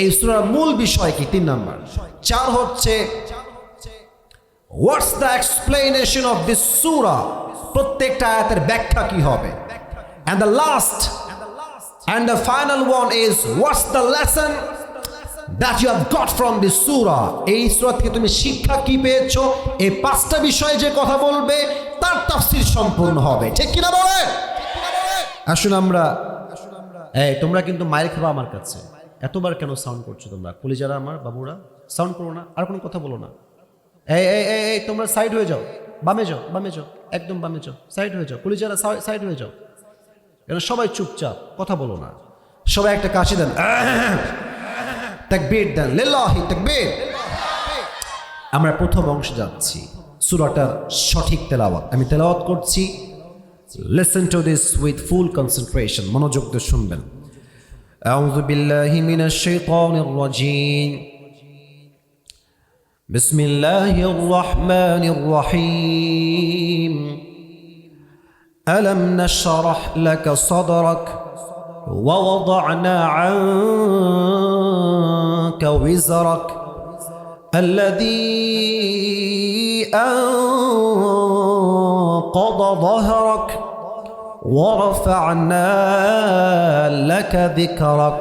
এই সূরার মূল বিষয় কি। 3 নাম্বার। 4 হচ্ছে what's the explanation of this surah, প্রত্যেকটা আয়াতের ব্যাখ্যা কি হবে। and the last and the final one is what's the lesson that you have got from this surah, এই সূরা থেকে তুমি শিক্ষা কি পেয়েছো। এই 5টা বিষয়ে যে কথা বলবে তার তাফসীর সম্পূর্ণ হবে, ঠিক কিনা বলে? আসুন আমরা, এই তোমরা কিন্তু মায়ের খাবা আমার কাছে। এতবার কেন সাউন্ড করছো তোমরা? কলিজারা আমার বাবুরা, সাউন্ড করো না, আর কোনো কথা বলো না। এই এই এই তোমরা সাইড হয়ে যাও, বামে যাও, বামে যাও, একদম বামে যাও, সাইড হয়ে যাও, কলিজারা সাইড হয়ে যাও। কেন সবাই চুপচাপ, কথা বলো না। সবাই একটা কাশি দেন, তাকবীর দেন, লিল্লাহি তাকবীর। আমরা প্রথম অংশে যাচ্ছি, সূরাটার সঠিক তেলাওয়াত আমি তেলাওয়াত করছি। Listen to this with full concentration. মনোযোগ দিয়ে শুনবেন। আউযু বিল্লাহি মিনাশ শাইতানির রাজীম। বিসমিল্লাহির রাহমানির রহিম। আলাম নাশরাহ লাকা সাদরাক ওয়া ওয়াদা'না আনকা ওয়িজরাক আল্লাযী أنقض ظهرك ورفعنا لك ذكرك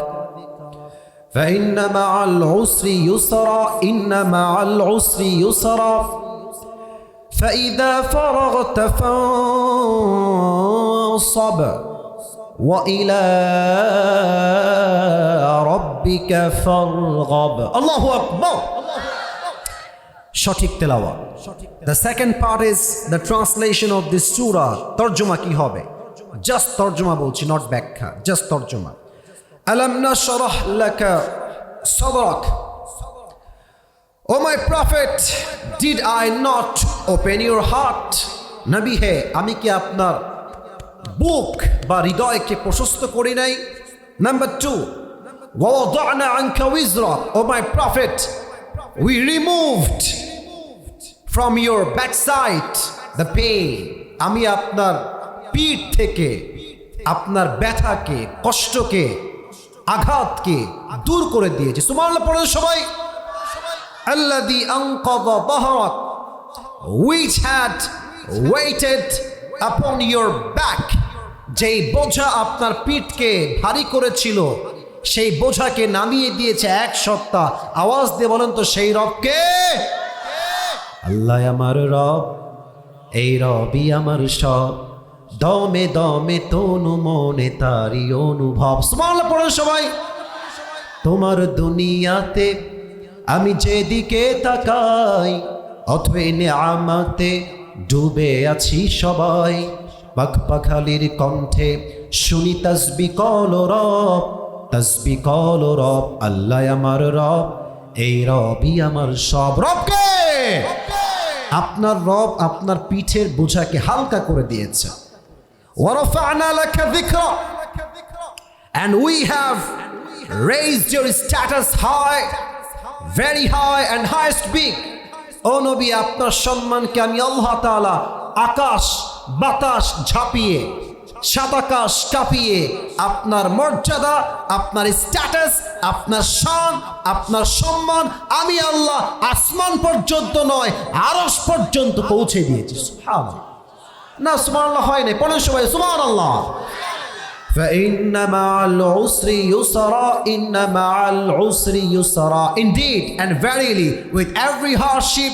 فإن مع العسر يسرا إن مع العسر يسرا فإذا فرغت فانصب وإلى ربك فارغب الله أكبر সঠিক তেলাওয়াত। The second part is the translation of this surah. তরজমা কি হবে? জাস্ট তরজমা বলছি, নট ব্যাখ্যা, জাস্ট তরজমা। আলাম নাশরাহ লাকা সাদরাক, O my prophet, did I not open your heart? নবী হে, আমি কি আপনার বুক বা হৃদয়কে প্রশস্ত করি নাই? নাম্বার 2, ওয়া ওয়াদা'না আনকা ওয়িজরাক, O my prophet, we removed from your backside the pain, আমি আপনার পিঠ থেকে আপনার ব্যথাকে, কষ্টকে, আঘাতকে দূর করে দিয়েছি। সুবহানাল্লাহ পড়েন সবাই। আল্লাযী আনকাযা যাহরাক, which had weighted upon your back, যেই বোঝা আপনার পিঠকে ভারী করেছিল সেই বোঝাকে নামিয়ে দিয়েছে 1 সপ্তাহ। আওয়াজ দিয়ে বলেন তো সেই রবকে। আল্লাহ আমার রব, এই রবই আমার সব, দমে দমে তনু মনে তারি অনুভব। সুবহানাল্লাহ পড়েন সবাই। তোমার দুনিয়াতে আমি যেদিকে তাকাই, অথবা নেয়ামতে ডুবে আছি সবাই। পাখপাখালির কণ্ঠে শুনি তাসবিহ কল রব, তাসবিহ কল রব, আল্লাহ আমার রব, এই রবই আমার সব। রবকে, আপনার রব আপনার পিঠের বোঝাকে হালকা করে দিয়েছে। ওয়ারাফা'না লাকা যিকরা, and we have raised your status high. very high and highest big. ও নবী, আপনার সম্মানকে আমি আল্লাহ তাআলা আকাশ বাতাস ঝাঁপিয়ে, সাত আকাশ কাঁপিয়ে আপনার মর্যাদা, আপনার স্ট্যাটাস, আপনার শান, আপনার সম্মান আমি আল্লাহ আসমান পর্যন্ত নয় আরশ পর্যন্ত পৌঁছে দিয়েছি। সুবহানাল্লাহ। না সুবহানাল্লাহ হয় না, পড়েন সবাই সুবহানাল্লাহ। فإن مع العسر يسرا إن مع العسر يسرا. Indeed and verily with every hardship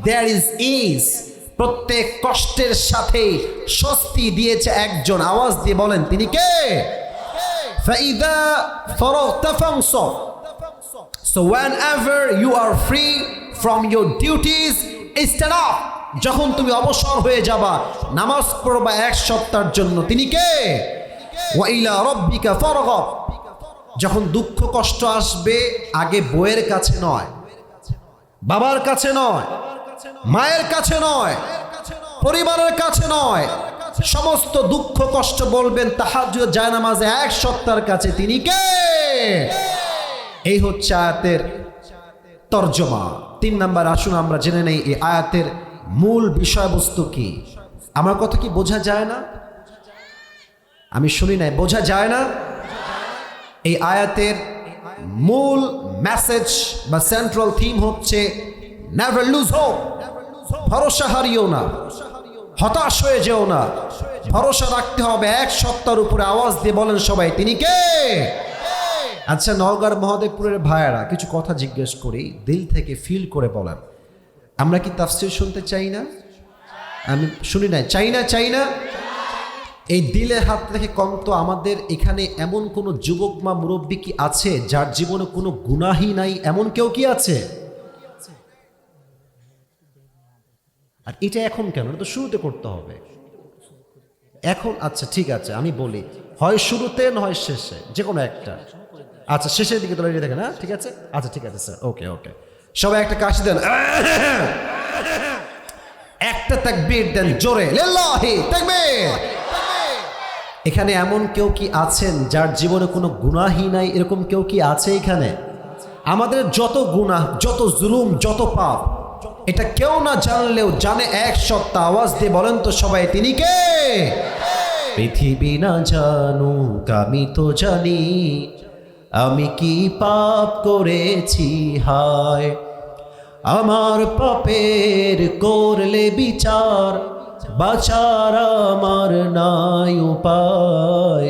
there is ease. প্রত্যেক কষ্টের সাথে স্বস্তি দিয়েছে একজন। আওয়াজ দিয়ে বলেন তিনি কে? فإذا فرغت فانصب. So whenever you are free from your duties, stand up. যখন তুমি অবসর হয়ে যাবা, নামাজ পড়বা এক সপ্তাহের জন্য, তিনি কে? ওয়া ইলা রাব্বিকা ফারগাব। যখন দুঃখ কষ্ট আসবে আগে বউয়ের কাছে নয়, বাবার কাছে নয়, মায়ের কাছে নয়, পরিবারের কাছে নয়, সমস্ত দুঃখ কষ্ট বলবেন তাহাজ্জুদ জায়নামাজে এক সপ্তাহের কাছে, তিনি কে? এই হচ্ছে আয়াতের তরজমা। 3 নাম্বার আসুন আমরা জেনে নেই এই আয়াতের মূল বিষয়বস্তু কি। আমার কথা কি বোঝা যায় না? আমি শুনি নাই, বোঝা যায় না? এই আয়াতের মূল মেসেজ বা সেন্ট্রাল থিম হচ্ছে নেভার লুজ হোপ। ভরসা হারিও না, হতাশ হয়ে যেও না, ভরসা রাখতে হবে এক সত্তার উপরে। আওয়াজ দিয়ে বলেন সবাই তিনি কে? আচ্ছা নওগাঁর মহাদেবপুরের ভাইয়েরা কিছু কথা জিজ্ঞেস করি, দিল থেকে ফিল করে বলেন, আমরা কি তাফসীর শুনতে চাই না? আমি শুনি নাই, চাই না। এই দিলে হাত রেখে কম তো আমাদের এখানে এমন কোনো যুবক মা মুরব্বী কি আছে যার জীবনে কোনো গুনাহই নাই? এমন কেউ কি আছে? আর এটা এখন কেন? এটা তো শুরুতে করতে হবে এখন। আচ্ছা ঠিক আছে, আমি বলি, হয় শুরুতে নয় শেষে, যে কোনো একটা। আচ্ছা শেষের দিকে তোলা দেখেন, হ্যাঁ ঠিক আছে। আচ্ছা ঠিক আছে স্যার, ওকে ওকে। সবাই একটা কাশি দেন, একটা তাকবীর দেন জোরে, লিল্লাহি তাকবীর। এখানে এমন কেউ কি আছেন যার জীবনে কোনো গুনাহই নাই? এরকম কেউ কি আছে এখানে? আমাদের যত গুনাহ, যত জুলুম, যত পাপ, এটা কেউ না জানলেও জানে এক সত্তা। আওয়াজ দিয়ে বলেন তো সবাই তিনি কে? পৃথিবী না জানুক আমি তো জানি, আমি কি পাপ করেছি হায়। আমার পাপের করলে বিচার, বাঁচার আমার নাই উপায়।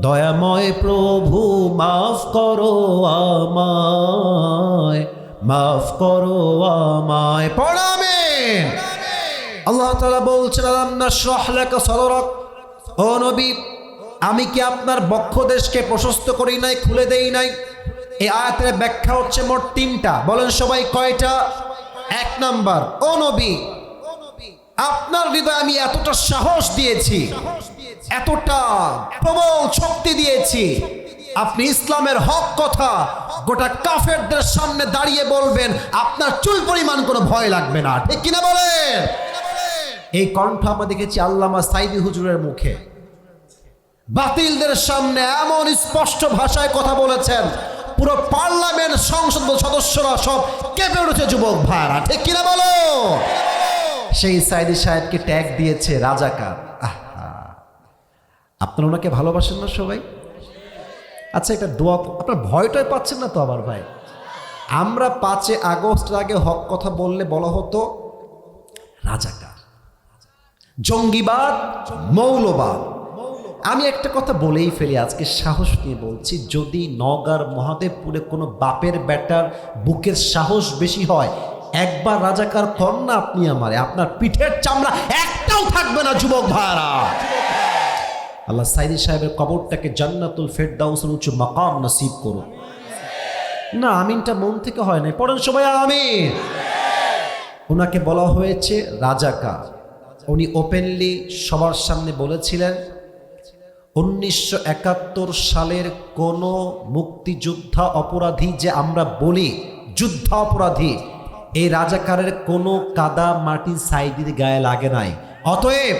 দয়াময় প্রভু মাফ করো আমায়, মাফ করো আমায়। পড়ো আমিন। আল্লাহ তাআলা বলছেন আলাম নাশরাহ লাকা সাদরাক। ও নবী, আমি কি আপনার বক্ষদেশকে প্রশস্ত করি নাই, খুলে দেই নাই? এই আয়াতের ব্যাখ্যা হচ্ছে মোট 3টা। বলেন সবাই কয়টা? 1 নাম্বার, ও নবী, আপনার হৃদয়ে আমি এতটা সাহস দিয়েছি, এতটা প্রবল শক্তি দিয়েছি, আপনি ইসলামের হক কথা গোটা কাফেরদের সামনে দাঁড়িয়ে বলবেন, আপনার চুল পরিমাণ কোনো ভয় লাগবে না। ঠিক কিনা বলেন? এই কণ্ঠ আমরা দেখেছি আল্লামা সাইদি হুজুরের মুখে। বাতিলদের সামনে এমন স্পষ্ট ভাষায় কথা বলেছেন, পুরো পার্লামেন্ট সংসদ সদস্যরা সব কেঁপে উঠেছে যুবক ভাইরা। ঠিক কিনা বলো? সেই সাইদি সাহেবকে ট্যাগ দিয়েছে রাজাকার। আপনারা ওনাকে ভালোবাসেন না সবাই? আচ্ছা একটা দোয়া, আপনার ভয়টাই পাচ্ছেন না তো আবার ভাই? আমরা 5 আগস্টের আগে হক কথা বললে বলা হতো রাজাকার, জঙ্গিবাদ, মৌলবাদ। আমি একটা কথা বলেই ফেলি, আজকে সাহস নিয়ে বলছি, যদি নওগাঁর মহাদেবপুরে কোনো বাপের বেটার বুকের সাহস বেশি হয়, একবার রাজাকার কর না আপনি আমারে, আপনার পিঠের চামড়া একটাও থাকবে না যুবক ভাইরা। আল্লাহ সাইদি সাহেবের কবরটাকে জান্নাতুল ফেরদাউসের উচ্চ মাকাম নসিব করুন। না আমিনটা মন থেকে হয় না, পড়েন সবাই আমিন। ওনাকে বলা হয়েছে রাজাকার। উনি ওপেনলি সবার সামনে বলেছিলেন 1971 সালের কোন মুক্তিযোদ্ধা অপরাধী যে আমরা বলি যুদ্ধ অপরাধী, এই রাজাকারের কোনো কাদা মাটি সাইদির গায়ে লাগে নাই। অতএব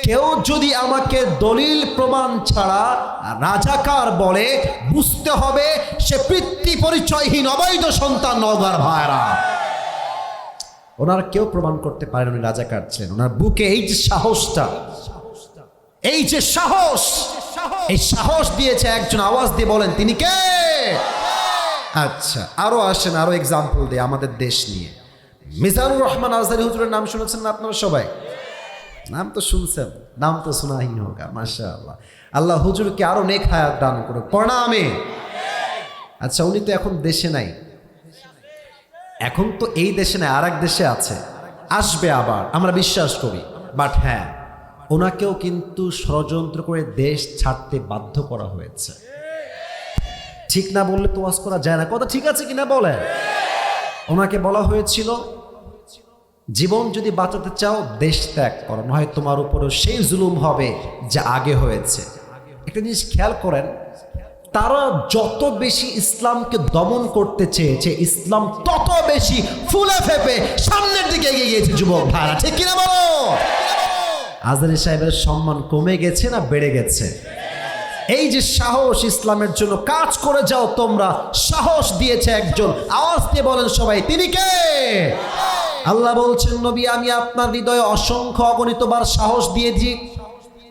কেউ যদি আমাকে দলিল প্রমাণ ছাড়া রাজাকার বলে, বুঝতে হবে সে ব্যক্তি পরিচয়হীন অবৈধ সন্তান নওগাঁর ভাইরা। ওনার কেউ প্রমাণ করতে পারেন উনি রাজাকার ছিলেন। ওনার বুকে এই যে সাহসটা, এই যে সাহস, এই সাহস দিয়েছে একজন। আওয়াজ দিয়ে বলেন তিনি কে? আচ্ছা, আরো আসেন, আরো এক্সাম্পল দিয়ে আমাদের দেশ নিয়ে। মিজানুর রহমান আজহারী হুজুরের নাম শুনেছেন না আপনারা সবাই? নাম তো শুনছেন, নাম তো শোনাই হোগা। মাশাআল্লাহ, আল্লাহ হুজুরকে আরো নেক হায়াত দান করুক, প্রণামে। আচ্ছা, উনি তো এখন দেশে নাই, এখন তো এই দেশে নাই, আর এক দেশে আছে, আসবে আবার, আমরা বিশ্বাস করি। বাট হ্যাঁ, ওনাকেও কিন্তু ষড়যন্ত্র করে দেশ ছাড়তে বাধ্য করা হয়েছে। ঠিক না বললে তো ওয়াজ করা যায় না, কথা ঠিক আছে কিনা বলেন? ওনাকে বলা হয়েছিল জীবন যদি বাঁচাতে চাও দেশ ত্যাগ করো, নয় তোমার উপরও সেই জুলুম হবে যা আগে হয়েছে। একটা জিনিস খেয়াল করেন, তারা যত বেশি ইসলামকে দমন করতে চেয়েছে, ইসলাম তত বেশি ফুলে ফেপে সামনের দিকে এগিয়ে গিয়েছে। যুবক ভাইরা ঠিক কিনা বলো? আজহারী সাহেবের সম্মান কমে গেছে না বেড়ে গেছে? এই যে সাহস, ইসলামের জন্য কাজ করে যাও তোমরা, সাহস দিয়েছে একজন। আওয়াজ দিয়ে বলেন সবাই, তিনি কে? আল্লাহ বলছেন, নবী আমি আপনার হৃদয়ে অসংখ্য অগণিতবার সাহস দিয়েছি।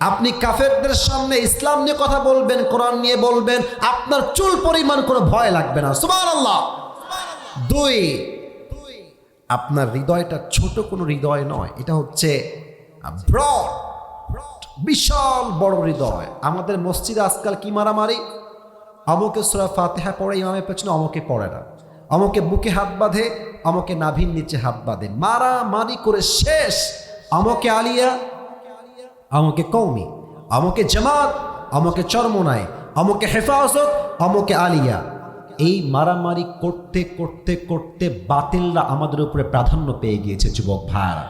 আপনি কাফেরদের সামনে ইসলাম নিয়ে কথা বলবেন, কোরআন নিয়ে বলবেন, আপনার চুল পরিমাণ কোনো ভয় লাগবে না। সুবহানাল্লাহ। দুই, আপনার হৃদয়টা ছোট কোনো হৃদয় নয়, এটা হচ্ছে ব্রড, বিশাল বড় হৃদয়। আমাদের মসজিদে আজকাল কি মারামারি, অমুকে সূরা ফাতিহা পড়ে ইমামের পেছনে, অমুকে পড়ে না, অমুকে বুকে হাত বাঁধে, অমুকে নাভির নিচে হাত বাঁধে, মারামারি করে শেষ। অমুকে আলিয়া, অমুকে কওমি, অমুকে জামাত, অমুকে চরমোনাই, অমুকে হেফাজত, অমুকে আলিয়া। এই মারামারি করতে করতে করতে বাতিলরা আমাদের উপরে প্রাধান্য পেয়ে গিয়েছে। যুবক ভাইরা,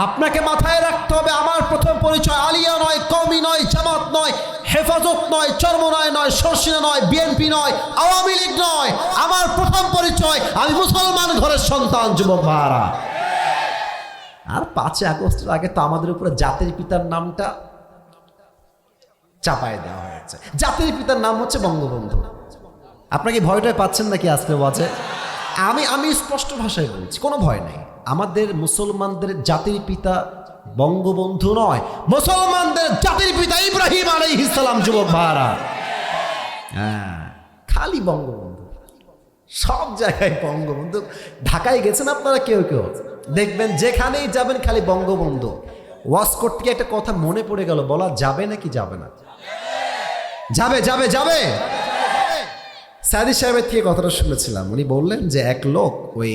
আপনাকে মাথায় রাখতে হবে, আমার প্রথম পরিচয় আলিয়া নয়, কওমি নয়, জামাত নয়, হেফাজত নয়, চরমোনাই নয়, শর্ষিনা নয়, বিএনপি নয়, আওয়ামী লীগ নয়। আমার প্রথম পরিচয় আমি মুসলমান ঘরের সন্তান। যুবক ভাইরা, আর 5 আগস্টের আগে তো আমাদের উপরে জাতির পিতার নামটা চাপায় দেওয়া হয়েছে। জাতির পিতার নাম হচ্ছে বঙ্গবন্ধু। আপনাকে ভয়টাই পাচ্ছেন নাকি আজকে বাজে? আমি স্পষ্ট ভাষায় বলছি, কোনো ভয় নেই। আমাদের মুসলমানদের জাতির পিতা বঙ্গবন্ধু নয়, মুসলমানদের জাতির পিতা ইব্রাহিম আলাইহিস সালাম। যুবক ভাইরা, হ্যাঁ, খালি বঙ্গবন্ধু, সব জায়গায় বঙ্গবন্ধু। ঢাকায় গেছেন আপনারা কেউ কেউ, দেখবেন যেখানেই যাবেন খালি বঙ্গবন্ধু। ওয়াজ করতে গিয়ে একটা কথা মনে পড়ে গেল, বলা যাবে নাকি যাবে না? যাবে যাবে যাবে। সাদি সাহেবের থেকে কথাটা শুনেছিলাম, উনি বললেন যে এক লোক, ওই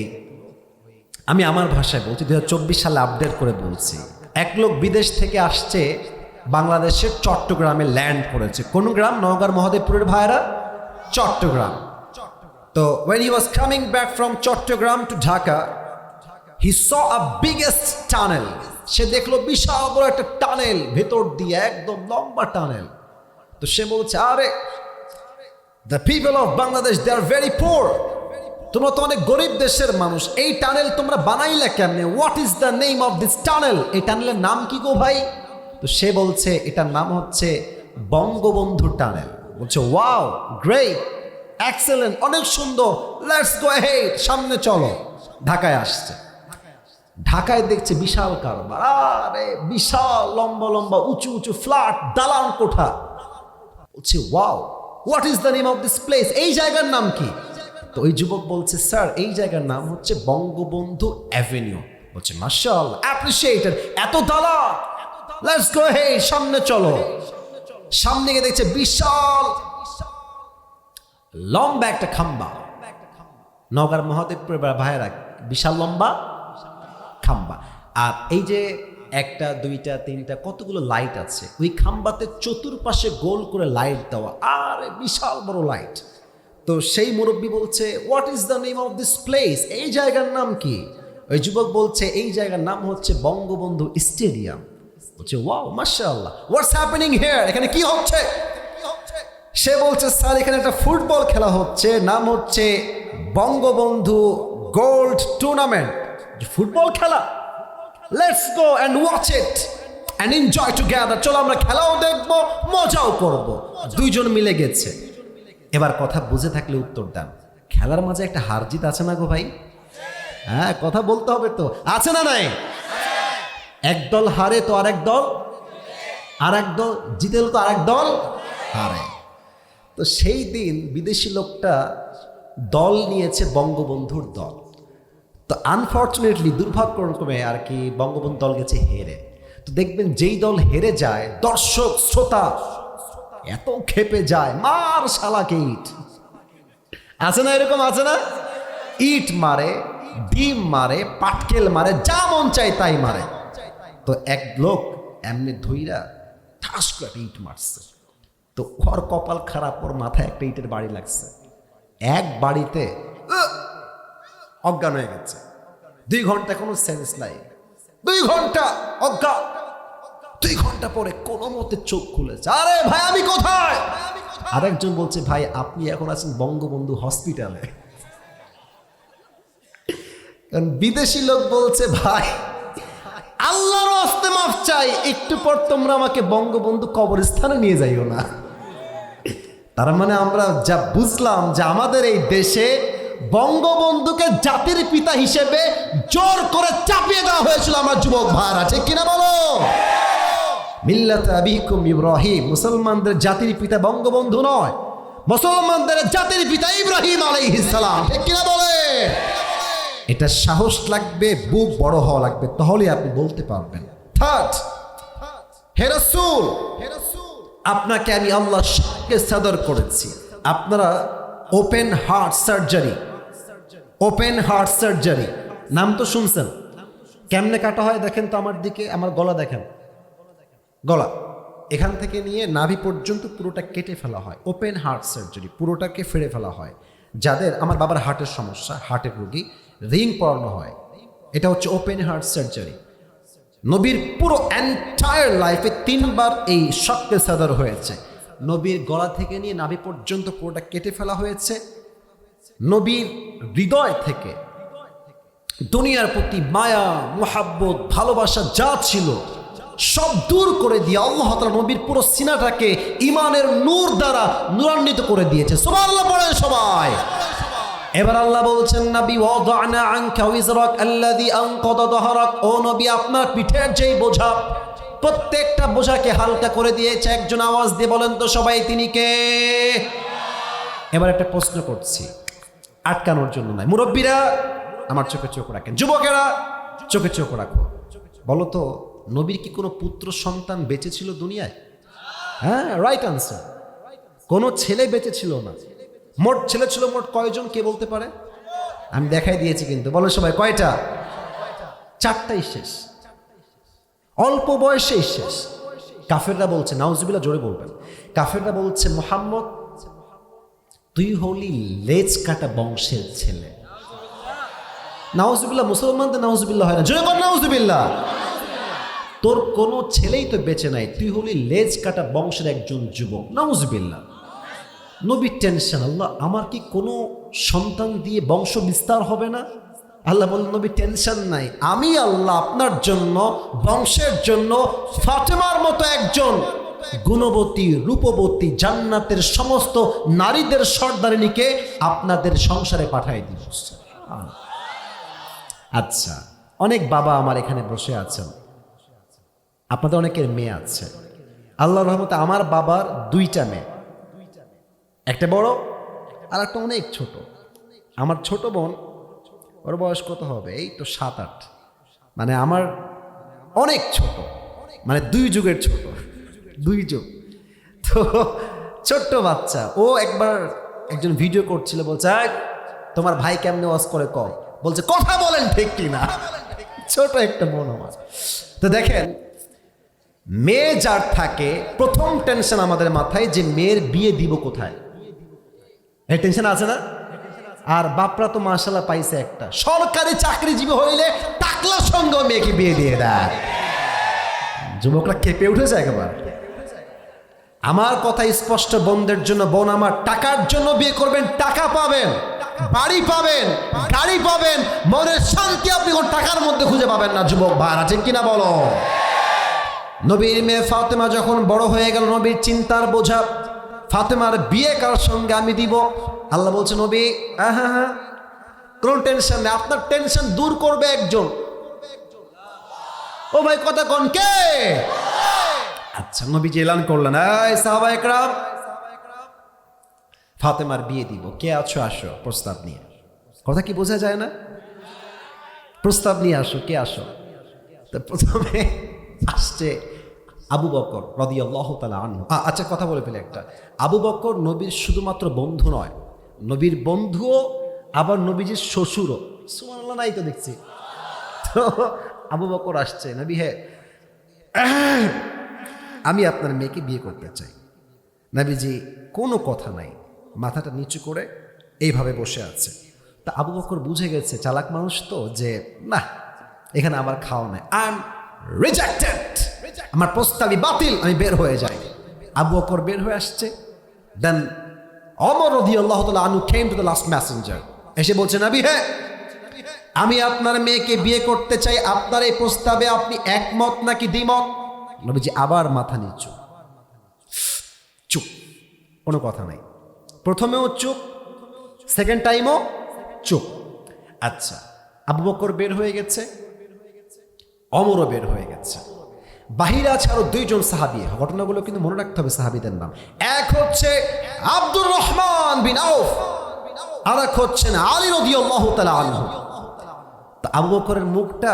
আমি আমার ভাষায় বলছি, 2024 সালে আপডেট করে বলছি, এক লোক বিদেশ থেকে আসছে, বাংলাদেশের চট্টগ্রামে ল্যান্ড করেছে। কোন গ্রাম? নওগাঁর মহাদেবপুরের ভাইরা, চট্টগ্রাম। তো when he was coming back from Chittagong to Dhaka, he saw a biggest tunnel. সে দেখলো বিশাল বড় একটা টানেল, ভেতর দিয়ে একদম লম্বা টানেল। তো সে বলছে, আরে the people of Bangladesh, they are very poor. তোমরা তো অনেক গরিব দেশের মানুষ, এই টানেল তোমরা বানাইলা কেমনে? What is the name of this tunnel? এই টানেলের নাম কি গো ভাই? তো সে বলছে এটার নাম হচ্ছে বঙ্গবন্ধু টানেল। বলছে ওয়াও, গ্রেট, এক্সেলেন্ট, অনেক সুন্দর, লেটস গো হেড, সামনে চলো। ঢাকায় আসছে, ঢাকায় দেখছে বিশাল কারবার, আরে বিশাল লম্বা লম্বা উঁচু উঁচু ফ্ল্যাট, দালান কোঠা। বলছে wow, what is the name of this place? এই জায়গার নাম কি? তো ওই যুবক বলছে, স্যার এই জায়গার নাম হচ্ছে বঙ্গবন্ধু অ্যাভিনিউ। বলছে মাশাআল্লাহ, অ্যাপ্রিশিয়েটেড, এত দালান, লেটস গো হেড, সামনে চলো। সামনে গিয়ে দেখছে বিশাল লম্বা একটা খাম্বা। নওগাঁর মহাদেবপুর ভাইয়েরা, বিশাল লম্বা খাম্বা। আর এই যে একটা, দুইটা, তিনটা, কতগুলো লাইট আছে ওই খাম্বাতে, চতুর্পাশে গোল করে লাইট দেওয়া, আর বিশাল বড় লাইট। তো সেই মুরব্বী বলছে, what is the name of this place? এই জায়গার নাম কি? ওই যুবক বলছে এই জায়গার নাম হচ্ছে বঙ্গবন্ধু স্টেডিয়াম। বলছে ওয়াও, মাশাআল্লাহ, হোয়াটস হ্যাপেনিং হিয়ার? এখানে কি হচ্ছে? সে বলছে, স্যার এখানে একটা ফুটবল খেলা হচ্ছে, নাম হচ্ছে বঙ্গবন্ধু গোল্ড টুর্নামেন্ট। ফুটবল খেলা, let's go and watch it and enjoy together. চলো আমরা খেলাও দেখবো, মজাও করব। দুইজন মিলে গেছে। এবার কথা বুঝে থাকলে উত্তর দেন। খেলার মাঝে একটা হার জিত আছে না গো ভাই? হ্যাঁ, কথা বলতে হবে তো, আছে না নাই? এক দল হারে তো আরেক দল, জিতে তো আরেক দল হারে। তো সেই দিন বিদেশি লোকটা দল নিয়েছে বঙ্গবন্ধুর দল। তো আনফর্চুনেটলি, দুর্ভাগ্যক্রমে আর কি, বঙ্গবন্ধু দল গেছে হেরে। তো দেখবেন যেই দল হেরে যায়, দর্শক শ্রোতা এত ক্ষেপে যায়, মার শালাকে ইট, আছে না এরকম, আছে না? ইট মারে, ডিম মারে, পাটকেল মারে, যা মন চায় তাই মারে। তো এক লোক এমনি ধইরা ঠাস করে একটা ইট মারছে। তো ওর কপাল খারাপ, ওর মাথায় একটা ইটের বাড়ি লাগছে। এক বাড়িতে অজ্ঞান হয়ে গেছে। 2 ঘন্টা কোনো সেন্স নাই, 2 ঘন্টা অজ্ঞান। 2 ঘন্টা পরে কোনো মতে চোখ খুলেছে, আরে ভাই আমি কোথায়? আরেকজন বলছে, ভাই আপনি এখন আছেন বঙ্গবন্ধু হসপিটালে। কারণ বিদেশি লোক বলছে, ভাই আল্লাহর হস্তে মাফ চাই, একটু পর তোমরা আমাকে বঙ্গবন্ধু কবরস্থানে নিয়ে যাইও না। তার মানে আমরা যা বুঝলাম যে আমাদের এই দেশে বঙ্গবন্ধুকে জাতির পিতা হিসেবে জোর করে চাপিয়ে দেওয়া হয়েছিল আমার যুবক ভাইরা, ঠিক কিনা বলো? মিল্লাত আবিকুম ইব্রাহিম, মুসলমানদের জাতির পিতা বঙ্গবন্ধু নয়, মুসলমানদের জাতির পিতা ইব্রাহিম আলাইহিস সালাম, ঠিক কিনা বলে? এটা সাহস লাগবে, বুক বড় হওয়া লাগবে, তাহলে আপনি বলতে পারবেন। থার্ড, হে রাসূল, আপনাকে আমি আল্লাহর সাথে সাদর করেছি। আপনারা ওপেন হার্ট সার্জারি নাম তো শুনছেন। কেমনে কাটা হয় দেখেন তো, আমার দিকে, আমার গলা দেখেন, গলা এখান থেকে নিয়ে নাভি পর্যন্ত পুরোটা কেটে ফেলা হয়। ওপেন হার্ট সার্জারি, পুরোটাকে ফেড়ে ফেলা হয়। যাদের, আমার বাবার হার্টের সমস্যা, হার্টের রোগী, রিং পরানো হয়, এটা হচ্ছে ওপেন হার্ট সার্জারি। নবীর পুরো এন্টায়ার লাইফে 3 বার এই শক্কে সাদর হয়েছে। নবীর গলা থেকে নিয়ে নাভি পর্যন্ত পুরোটা কেটে ফেলা হয়েছে। নবীর হৃদয় থেকে দুনিয়ার প্রতি মায়া, মোহাব্বত, ভালোবাসা যা ছিল সব দূর করে দিয়ে আল্লাহ তাআলা নবীর পুরো সিনাটাকে ঈমানের নূর দ্বারা নূরান্বিত করে দিয়েছে। সুবহানাল্লাহ পড়েন সবাই। এবার আল্লাহ বলছেন, নবী ওয়াদানা আনকা উযরাক আল্লাযী আনকাদা যাহরাক, ও নবী আপনার পিঠের যেই বোঝা, প্রত্যেকটা বোঝাকে হালকা করে দিয়েছে। একজন আওয়াজ দিয়ে বলেন তো সবাই, তিনি কে? এবার একটা প্রশ্ন করছি, আটকানোর জন্য নয়। মুরব্বীরা আমার চোখে চোখ রাখেন, যুবকেরা চোখে চোখ রাখো। বলো তো, নবীর কি কোনো পুত্র সন্তান বেঁচে ছিল দুনিয়ায়? হ্যাঁ, রাইট আনসার। কোনো ছেলে বেঁচে ছিল না। মোট ছেলে ছিল মোট কয়জন, কে বলতে পারে? আমি দেখাই দিয়েছি কিন্তু, বলো সবাই কয়টা? 4টাই শেষ, অল্প বয়সেই শেষ। কাফেররা বলছে, নাউজুবিল্লাহ, জোরে বলবেন, কাফেররা বলছে, মুহাম্মদ তুই হলি লেজ কাটা বংশের ছেলে। নাউজুবিল্লাহ, মুসলমানদের নাউজুবিল্লাহ হয় না, জোরে বল নাউজুবিল্লাহ। তোর কোনো ছেলেই তো বেঁচে নাই, তুই হলি লেজ কাটা বংশের একজন যুবক, নাউজুবিল্লাহ। নবীর টেনশন, আল্লাহ আমার কি কোনো সন্তান দিয়ে বংশ বিস্তার হবে না? আল্লাহ বললেন, নবী টেনশন নাই, আমি আল্লাহ আপনার জন্য, বংশের জন্য ফাতেমার মতো একজন গুণবতী, রূপবতী, জান্নাতের সমস্ত নারীদের সর্দারিনীকে আপনাদের সংসারে পাঠিয়ে দিব। আচ্ছা, অনেক বাবা আমার এখানে বসে আছেন, আপনাদের অনেকের মেয়ে আছে। আল্লাহর রহমতে আমার বাবার 2টা মেয়ে, একটা বড় আর একটা অনেক ছোট। আমার ছোট বোন, ওর বয়স কত হবে, এই তো 7-8, মানে আমার অনেক ছোট, মানে 2 যুগের ছোট, 2 যুগ। তো ছোট্ট বাচ্চা, ও একবার একজন ভিডিও করছিল, বলছে তোমার ভাই কেমনে ওয়াজ করে কম, বলছে কথা বলেন ঠিক কিনা। ছোট একটা বোন আমার। তো দেখেন, মেয়ে যার থাকে, প্রথম টেনশন আমাদের মাথায় যে মেয়ের বিয়ে দিব কোথায়, এই টেনশন আছে না? আর বাপরা তো মাশাআল্লাহ পাইছে একটা, সরকারি চাকরিজীবী হইলে টাকলার সঙ্গে মেয়েকে বিয়ে দিয়ে দেয়। যুবকরা কেঁপে উঠেছে একেবারে। আমার কথা স্পষ্ট, বোনদের জন্য, বোন আমার, টাকার জন্য বিয়ে করবেন, টাকা পাবেন, বাড়ি পাবেন, গাড়ি পাবেন, মনের শান্তি আপনি কোন টাকার মধ্যে খুঁজে পাবেন না। যুবক ভাইরা ঠিক কিনা বলো? নবীর মেয়ে ফাতেমা যখন বড় হয়ে গেল, নবীর চিন্তার বোঝা, ফাতেমার বিয়ে কার সঙ্গে আমি দিব, আল্লাহ বলছে নবী হ্যাঁ, কোনো টেনশন নেই, আপনার টেনশন দূর করবে একজন। ও ভাই কথা কোন কে? আচ্ছা, নবীজি এলান করলেন, এই সাহাবা একরাম, ফাতেমার বিয়ে দিব, কে আছো আসো প্রস্তাব নিয়ে। কথা কি বোঝা যায় না? প্রস্তাব নিয়ে আসো, কে আসো? তো প্রথমে আসছে আবু বকর রাদিয়াল্লাহু তাআলা আনহু। আচ্ছা, কথা বলে ফেলে একটা, আবু বকর নবীর শুধুমাত্র বন্ধু নয়, নবীর বন্ধুও, আবার নবীজির শ্বশুরও। সুবহানাল্লাহ, নাই তো দেখছি। তো আবু বকর আসছে, নবী হে, আমি আপনার মেয়েকে বিয়ে করতে চাই। নবীজি কোনো কথা নাই, মাথাটা নিচু করে এইভাবে বসে আছে। তা আবু বকর বুঝে গেছে, চালাক মানুষ তো, যে না, এখানে আমার খাওয়া নাই, আই এম রিজেক্টেড, আমার প্রস্তাবই বাতিল, আমি বের হয়ে যাই। আবু বকর বের হয়ে আসছে। দেন ওমর রাদিয়াল্লাহু তাআলা আনহু came to the last Messenger, এসে বলছে, নবী হে, আমি আপনার মেয়েকে বিয়ে করতে চাই, আপনার এই প্রস্তাবে আপনি একমত নাকি দ্বিমত? নবীজি আবার মাথা নিচু, চুপ, কোনো কথা নাই। প্রথমেও চুপ, সেকেন্ড টাইমও চুপ। আচ্ছা, আবু বকর বের হয়ে গেছে, ওমরও বের হয়ে গেছে, বাহিরে আছে আরো দুইজন সাহাবী। ঘটনাগুলো কিন্তু মনে রাখতে হবে, সাহাবীদের নাম। এক হচ্ছে আব্দুর রহমান বিন আউফ, আর এক হচ্ছেন আলী রাদিয়াল্লাহু তাআলা আনহু। তো আবু বকরের মুখটা,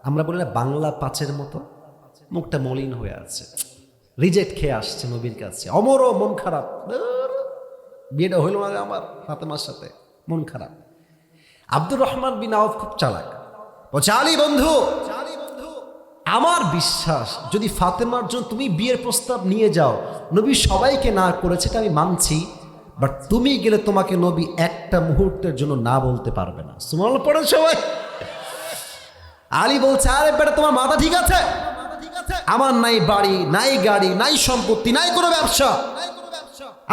আমরা বলি না বাংলা পাঁচের মতো, মুখটা মলিন হয়ে আছে, রিজেক্ট খেয়ে আসছে নবীর কাছে। ওমরও মন খারাপ, বিয়েটা হইল না আমার ফাতেমার সাথে, মন খারাপ। আব্দুর রহমান বিন আউফ খুব চালাক, বলছে, আলী বন্ধু, আমার বিশ্বাস যদি ফাতেমার জন্য তুমি বিয়ের প্রস্তাব নিয়ে যাও, নবী সবাইকে না করেছে এটা আমি মানছি, বাট তুমি গেলে তোমাকে নবী একটা মুহূর্তের জন্য না বলতে পারবে না। সুবহানাল্লাহ পড়েন সবাই। আলী বলছে, আরে বেটা, তোমার মাথা ঠিক আছে? আমার নাই বাড়ি, নাই গাড়ি, নাই সম্পত্তি, নাই কোনো ব্যবসা,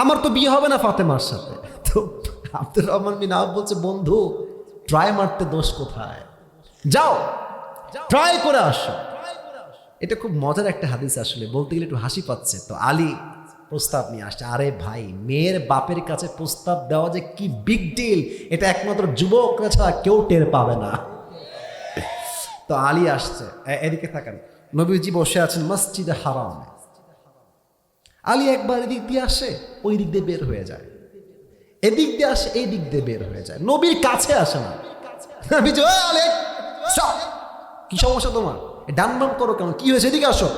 আমার তো বিয়ে হবে না ফাতেমার সাথে। তো আব্দুর রহমান বিন আউফ বলছে, বন্ধু, ট্রাই মারতে দোষ কোথায়, যাও ট্রাই করে আসো। এটা খুব মজার একটা হাদিস, আসলে বলতে গেলে একটু হাসি পাচ্ছে। তো আলী প্রস্তাব নিয়ে আসছে। আরে ভাই, মেয়ের বাপের কাছে প্রস্তাব দেওয়া যে কি বিগ ডিল, এটা একমাত্র যুবকরা ছাড়া কেউ টের পাবে না। তো আলী আসছে, এদিকে থাকেন, নবীজি বসে আছেন মসজিদে হারামে। আলী একবার এদিক দিয়ে আসে, ওই দিক দিয়ে বের হয়ে যায়, এদিক দিয়ে আসে, এই দিক দিয়ে বের হয়ে যায়, নবীর কাছে আসে না। নবীজি, ওই আলী, কি সমস্যা তোমার, ডান বাম করো কেন, কি হয়েছে, এদিকে আসো।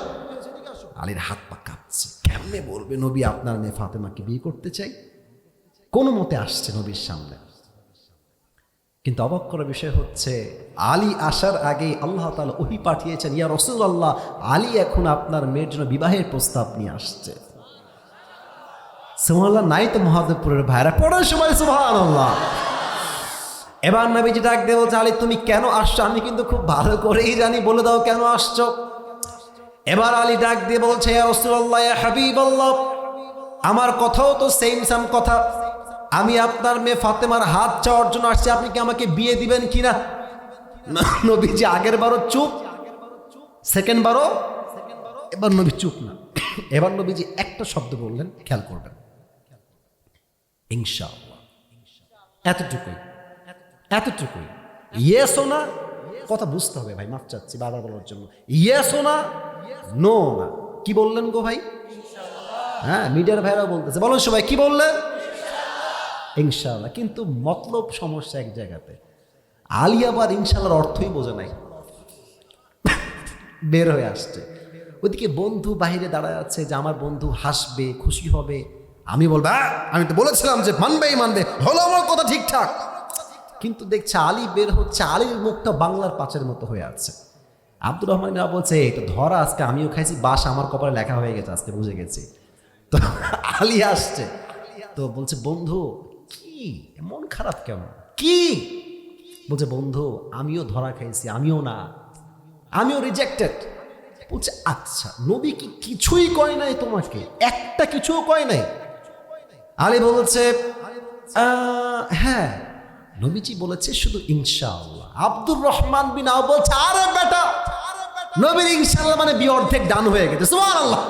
আলীর হাত পা কাঁপছে, কেমনে বলবে নবী আপনার মেয়ে ফাতেমাকে বিয়ে করতে চাই। কোনো মতে আসছে নবীর সামনে। কিন্তু অবাক করার বিষয় হচ্ছে, আলী আসার আগে আল্লাহ তাআলা ওহী পাঠিয়েছেন, ইয়া রাসূলুল্লাহ, আলী এখন আপনার মেয়ের জন্য বিবাহের প্রস্তাব নিয়ে আসছে। সুবহানাল্লাহ, নাই তো মহাদেবপুরের ভাইরা পড়ার সময় সুবহানাল্লাহ। এবার নবীজি ডাক দিয়ে বলছে, আলী তুমি কেন আসছো? আমি কিন্তু খুব ভালো করেই জানি, বলে দাও কেন আসছো। এবার আলী ডাক দিয়ে বলছে, ইয়া রাসূলুল্লাহ, ইয়া হাবিবাল্লাহ, আমার কথাও তো সেম কথা, আমি আপনার মেয়ে ফাতেমার হাত চাওয়ার জন্য আসছি, আপনি কি আমাকে বিয়ে দিবেন কিনা? নবীজি আগের বারও চুপ, সেকেন্ড বারও, এবার নবী চুপ না। এবার নবীজি একটা শব্দ বললেন, খেয়াল করবেন, ইনশাআল্লাহ। এতটুকুই, ইয়েস ও না, কথা বুঝতে হবে ভাই, মাফ চাচ্ছি বারবার বলার জন্য। ইয়েস ও না, নো না, কি বললেন গো ভাই? হ্যাঁ, মিডিয়ার ভাইরাও বলতেছে, বলুন সবাই কি বললেন? ইনশাআল্লাহ। কিন্তু মতলব সমস্যা এক জায়গাতে। আলী আবার ইনশাআল্লাহর অর্থই বোঝে নাই, বের হয়ে আসছে। ওইদিকে বন্ধু বাহিরে দাঁড়ায় আছে, যে আমার বন্ধু হাসবে, খুশি হবে, আমি বলবো আমি তো বলেছিলাম যে মানবে, হলো আমার কথা ঠিকঠাক। কিন্তু দেখছে আলী বের হচ্ছে, আলীর মুখটা বাংলার পাঁচের মতো হয়ে আছে। আব্দুর রহমান বলছে, এই তো ধরা, আজকে আমিও খাইছি বাস, আমার কপালে লেখা হয়ে গেছে, আজকে বুঝে গেছি। তো আলী আসছে, তো বলছে, বন্ধু কি মন খারাপ কেন, কি? বলছে, বন্ধু আমিও ধরা খাইছি, আমিও রিজেক্টেড। বলছে, আচ্ছা নবী কি কিছুই কয় নাই তোমাকে, একটা কিছুও কয় নাই? আলী বলছে, হ্যাঁ, নবীজি বলেছে শুধু ইনশাআল্লাহ। আব্দুর রহমান বিন আউফ বলছে, আরে বেটা, নবীর ইনশাআল্লাহ মানে বিয়ে অর্ধেক ডান হয়ে গেছে। সুবহানাল্লাহ।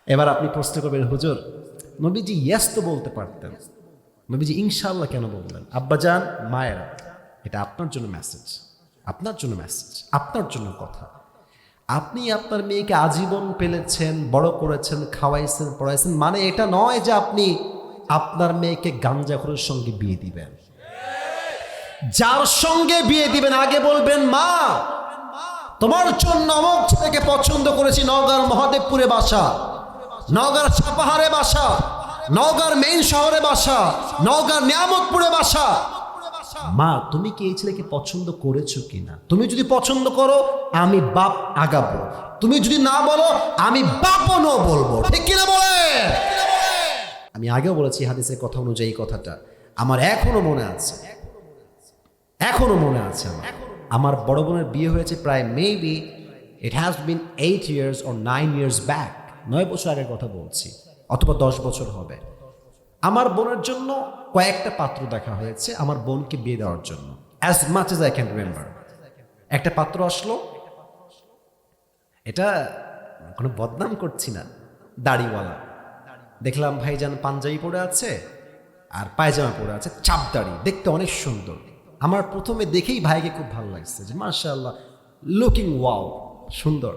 এবার আপনি প্রশ্ন করবেন, হুজুর নবীজি ইয়েস তো বলতে পারতেন, নবীজি ইনশাআল্লাহ কেন বললেন? আব্বাজান, মায়েরা, এটা আপনার জন্য মেসেজ, আপনার জন্য মেসেজ, আপনার জন্য কথা। আপনি আপনার মেয়েকে আজীবন পেলেছেন, বড় করেছেন, খাওয়াইছেন, পড়াইছেন, মানে এটা নয় যে আপনি আপনার মেয়েকে গাঞ্জাখোরের সঙ্গে বিয়ে দিবেন। যার সঙ্গে বিয়ে দিবেন আগে বলবেন, মা তোমার জন্য অমুক ছেলেকে পছন্দ করেছি, নওগাঁর মহাদেবপুরে বাসা, নওগাঁর সাপাহারে বাসা, নওগাঁর মেইন শহরে বাসা, নওগাঁর নিয়ামতপুরে বাসা। মা তুমি কি এই ছেলেকে পছন্দ করেছো কিনা? তুমি যদি পছন্দ করো আমি বাপ আগাবো, তুমি যদি না বলো আমি বাপও নো বলবো, ঠিক কিনা বলে? আমি আগেও বলেছি হাদিসের কথা অনুযায়ী কথাটা আমার এখনো মনে আছে, এখনো মনে আছে। আমার বড় বোনের বিয়ে হয়েছে প্রায় maybe it has been 8 years or 9 years back, 9 বছর আগের কথা বলছি, অথবা 10 বছর হবে। আমার বোনের জন্য কয়েকটা পাত্র দেখা হয়েছে আমার বোনকে বিয়ে দেওয়ার জন্য, as much as I can remember. একটা পাত্র আসলো, এটা কোনো বদনাম করছি না, দাড়িওয়ালা। দেখলাম ভাইজান পাঞ্জাবি পরে আছে আর পায়জামা পরে আছে, চাপ দাড়ি, দেখতে অনেক সুন্দর। আমার প্রথমে দেখেই ভাইকে খুব ভালো লাগছে যে মাশাআল্লাহ, লুকিং ওয়াও, সুন্দর।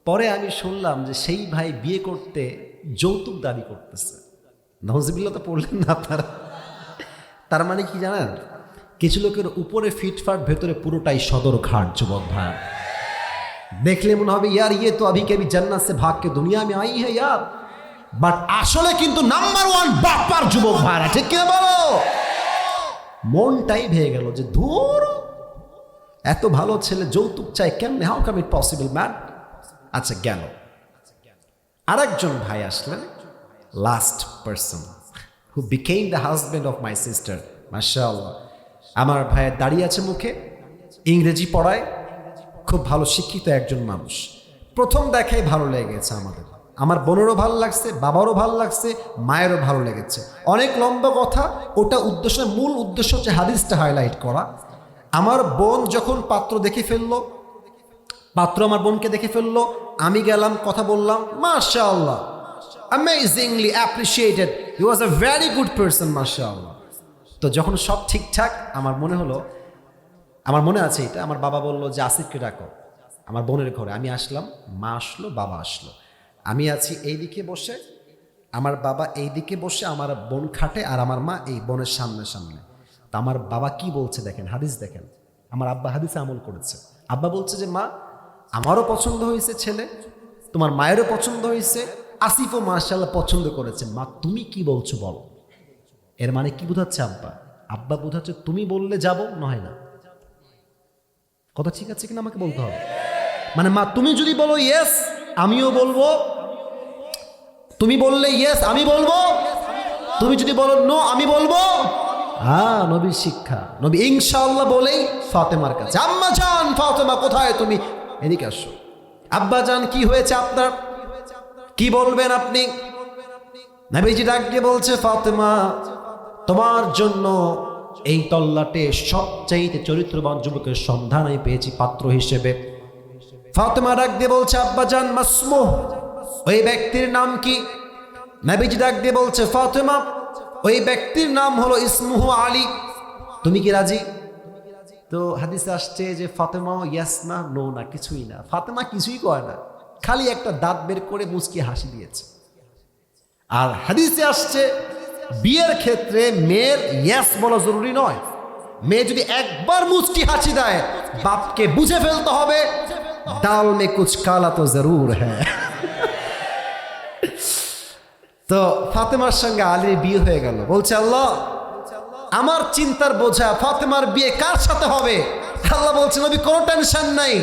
পরে আমি শুনলাম যে সেই ভাই বিয়ে করতে যৌতুক দাবি করতেছে। নওয়াজবিল্লাহ তো পড়লেন না আপনারা? তার মানে কি জানেন, কিছু লোকের উপরে ফিটফাট, ভেতরে পুরোটাই সদর ঘাট। যুবক ভাই দেখলে মনে হবে ইয়ার ইয়ে তো আভি কবি জান্নাত সে ভাগ কে দুনিয়া মে আই হ্যায় ইয়ার, বাট আসলে কিন্তু নাম্বার 1 বাপার। যুবক ভাইরা ঠিক কিনা বলো? মনটাই ভেঙে গেল যে ধুর, এত ভালো ছেলে যৌতুক চাই কেমনে? How come it possible man? আচ্ছা গেল। আরেকজন ভাই আসলেন, last person who became the husband of my sister. মাশাআল্লাহ, আমার ভাইয়ের দাঁড়িয়ে আছে মুখে, ইংরেজি পড়ায়, খুব ভালো শিক্ষিত একজন মানুষ। প্রথম দেখাই ভালো লেগেছে আমাদের, আমার বোনেরও ভালো লাগছে, বাবারও ভালো লাগছে, মায়েরও ভালো লেগেছে। অনেক লম্বা কথা, ওটা উদ্দেশ্য, মূল উদ্দেশ্য হচ্ছে হাদিসটা হাইলাইট করা। আমার বোন যখন পাত্র দেখে ফেললো, পাত্র আমার বোনকে দেখে ফেললো, আমি গেলাম, কথা বললাম, মাশাআল্লাহ, amazingly appreciated, he was a very good person, মাশাআল্লাহ। তো যখন সব ঠিকঠাক, আমার মনে হলো, আমার মনে আছে এটা, আমার বাবা বললো যে আসিফকে ডাকো আমার বোনের ঘরে। আমি আসলাম, মা আসলো, বাবা আসলো, আমি আছি এইদিকে বসে, আমার বাবা এইদিকে বসে, আমার বোন খাটে, আর আমার মা এই বোনের সামনে সামনে। তা আমার বাবা কি বলছে দেখেন, হাদিস দেখেন। আমার আব্বা হাদিসে আমল করেছে। আব্বা বলছে যে মা আমারও পছন্দ হয়েছে ছেলে, তোমার মায়েরও পছন্দ হয়েছে, আসিফও মাশাআল্লাহ পছন্দ করেছে, মা তুমি কি বলছো বলো। এর মানে কি বোঝাচ্ছে আব্বা? আব্বা বোঝাচ্ছে তুমি বললে যাবো, নয় না। কথা ঠিক আছে কিনা আমাকে বলতে হবে। মানে মা তুমি যদি বলো ইয়েস আমিও বলবো, তুমি বললে ইয়েস আমি বলবো, তুমি যদি বলো নো আমি বলবো। হ্যাঁ, নবীর শিক্ষা। নবী ইনশাআল্লাহ বলেই ফাতেমার কাছে, আম্মা জান ফাতেমা কোথায় তুমি, এদিকে আসো। আব্বা জান কি হয়েছে আপনার, কি বলবেন আপনি? নবীজি ডাক দিয়ে বলছে, ফাতেমা তোমার জন্য এই তল্লাটে সবচাইতে চরিত্রবান যুবকের সন্ধান আমি পেয়েছি পাত্র হিসেবে। ফাতেমা ডাক দিয়ে বলছে, আব্বা জান মাসমুহ, ওই ব্যক্তির নাম কি? নবীজি ডাক দিয়ে বলছে, ফাতেমা ওই ব্যক্তির নাম হলো ইসমুহু আলী, তুমি কি রাজি? তো হাদিসে আসছে যে ফাতেমা ইয়াস না, নো না, কিছুই না। ফাতেমা কিছুই করে না, খালি একটা দাঁত বের করে মুচকি হাসি দিয়েছে। আর হাদিসে আসছে বিয়ের ক্ষেত্রে মেয়ের ইয়াস বলা জরুরি নয়। মেয়ে যদি একবার মুচকি হাসি দেয়, বাপকে বুঝে ফেলতে হবে দাল মে কুছ কালা তো জরুর হ্যাঁ। তো ফাতেমার সঙ্গে আলীর বিয়ে হয়ে গেল। বলছে আল্লাহ আমার চিন্তার বোঝা ফাতেমার বিয়ে কার সাথে হবে? আল্লাহ বলছে নবী কোনো টেনশন নাই,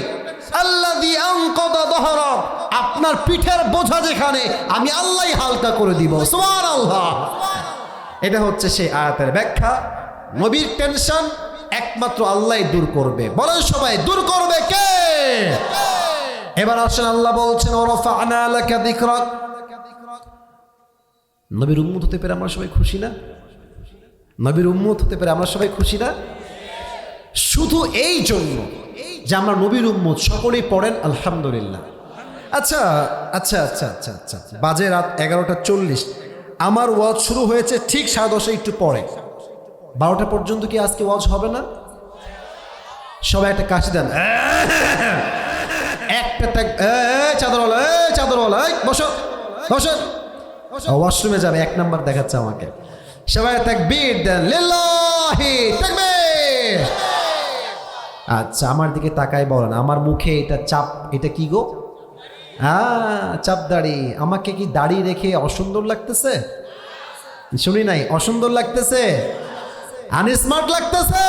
আল্লাযী আনকাদা যহরাক, আপনার পিঠের বোঝা যেখানে আমি আল্লাহই হালকা করে দিব। সুবহানাল্লাহ। এটা হচ্ছে সেই আয়াতের ব্যাখ্যা। নবীর টেনশন একমাত্র আল্লাহই দূর করবে। বলেন সবাই, দূর করবে কে? এবার আসেন, আল্লাহ বলছেন ওয়ারাফা'না লাকা যিকরাক। নবীর উম্মত হতে পেরে আমরা সবাই খুশি না? নবীর উম্মত হতে পেরে আমরা সবাই খুশি না? শুধু এই জন্য যে আমরা নবীর উম্মত, সকলেই পড়েন আলহামদুলিল্লাহ। আচ্ছা আচ্ছা আচ্ছা আচ্ছা আচ্ছা, বাজে রাত 11:40। আমার ওয়াজ শুরু হয়েছে ঠিক 10:30 একটু পরে, 12টা পর্যন্ত কি আজকে ওয়াজ হবে না? সবাই একটা কাশি দেন, একটা চাদরওয়ালা, চাদরওয়ালা, বসো বসো, ওয়াশরুমে যাবে, 1 নাম্বার দেখাচ্ছে আমাকে। সবাই তাকবীর দেন, লিল্লাহি তাকবীর। আচ্ছা, আমার দিকে তাকাই বলেন, আমার মুখে এটা চাপ, এটা কি গো? চাপ দাড়ি। আমাকে কি দাড়ি রেখে অসুন্দর লাগতেছে? শুনি নাই, অসুন্দর লাগতেছে, আনস্মার্ট লাগতেছে।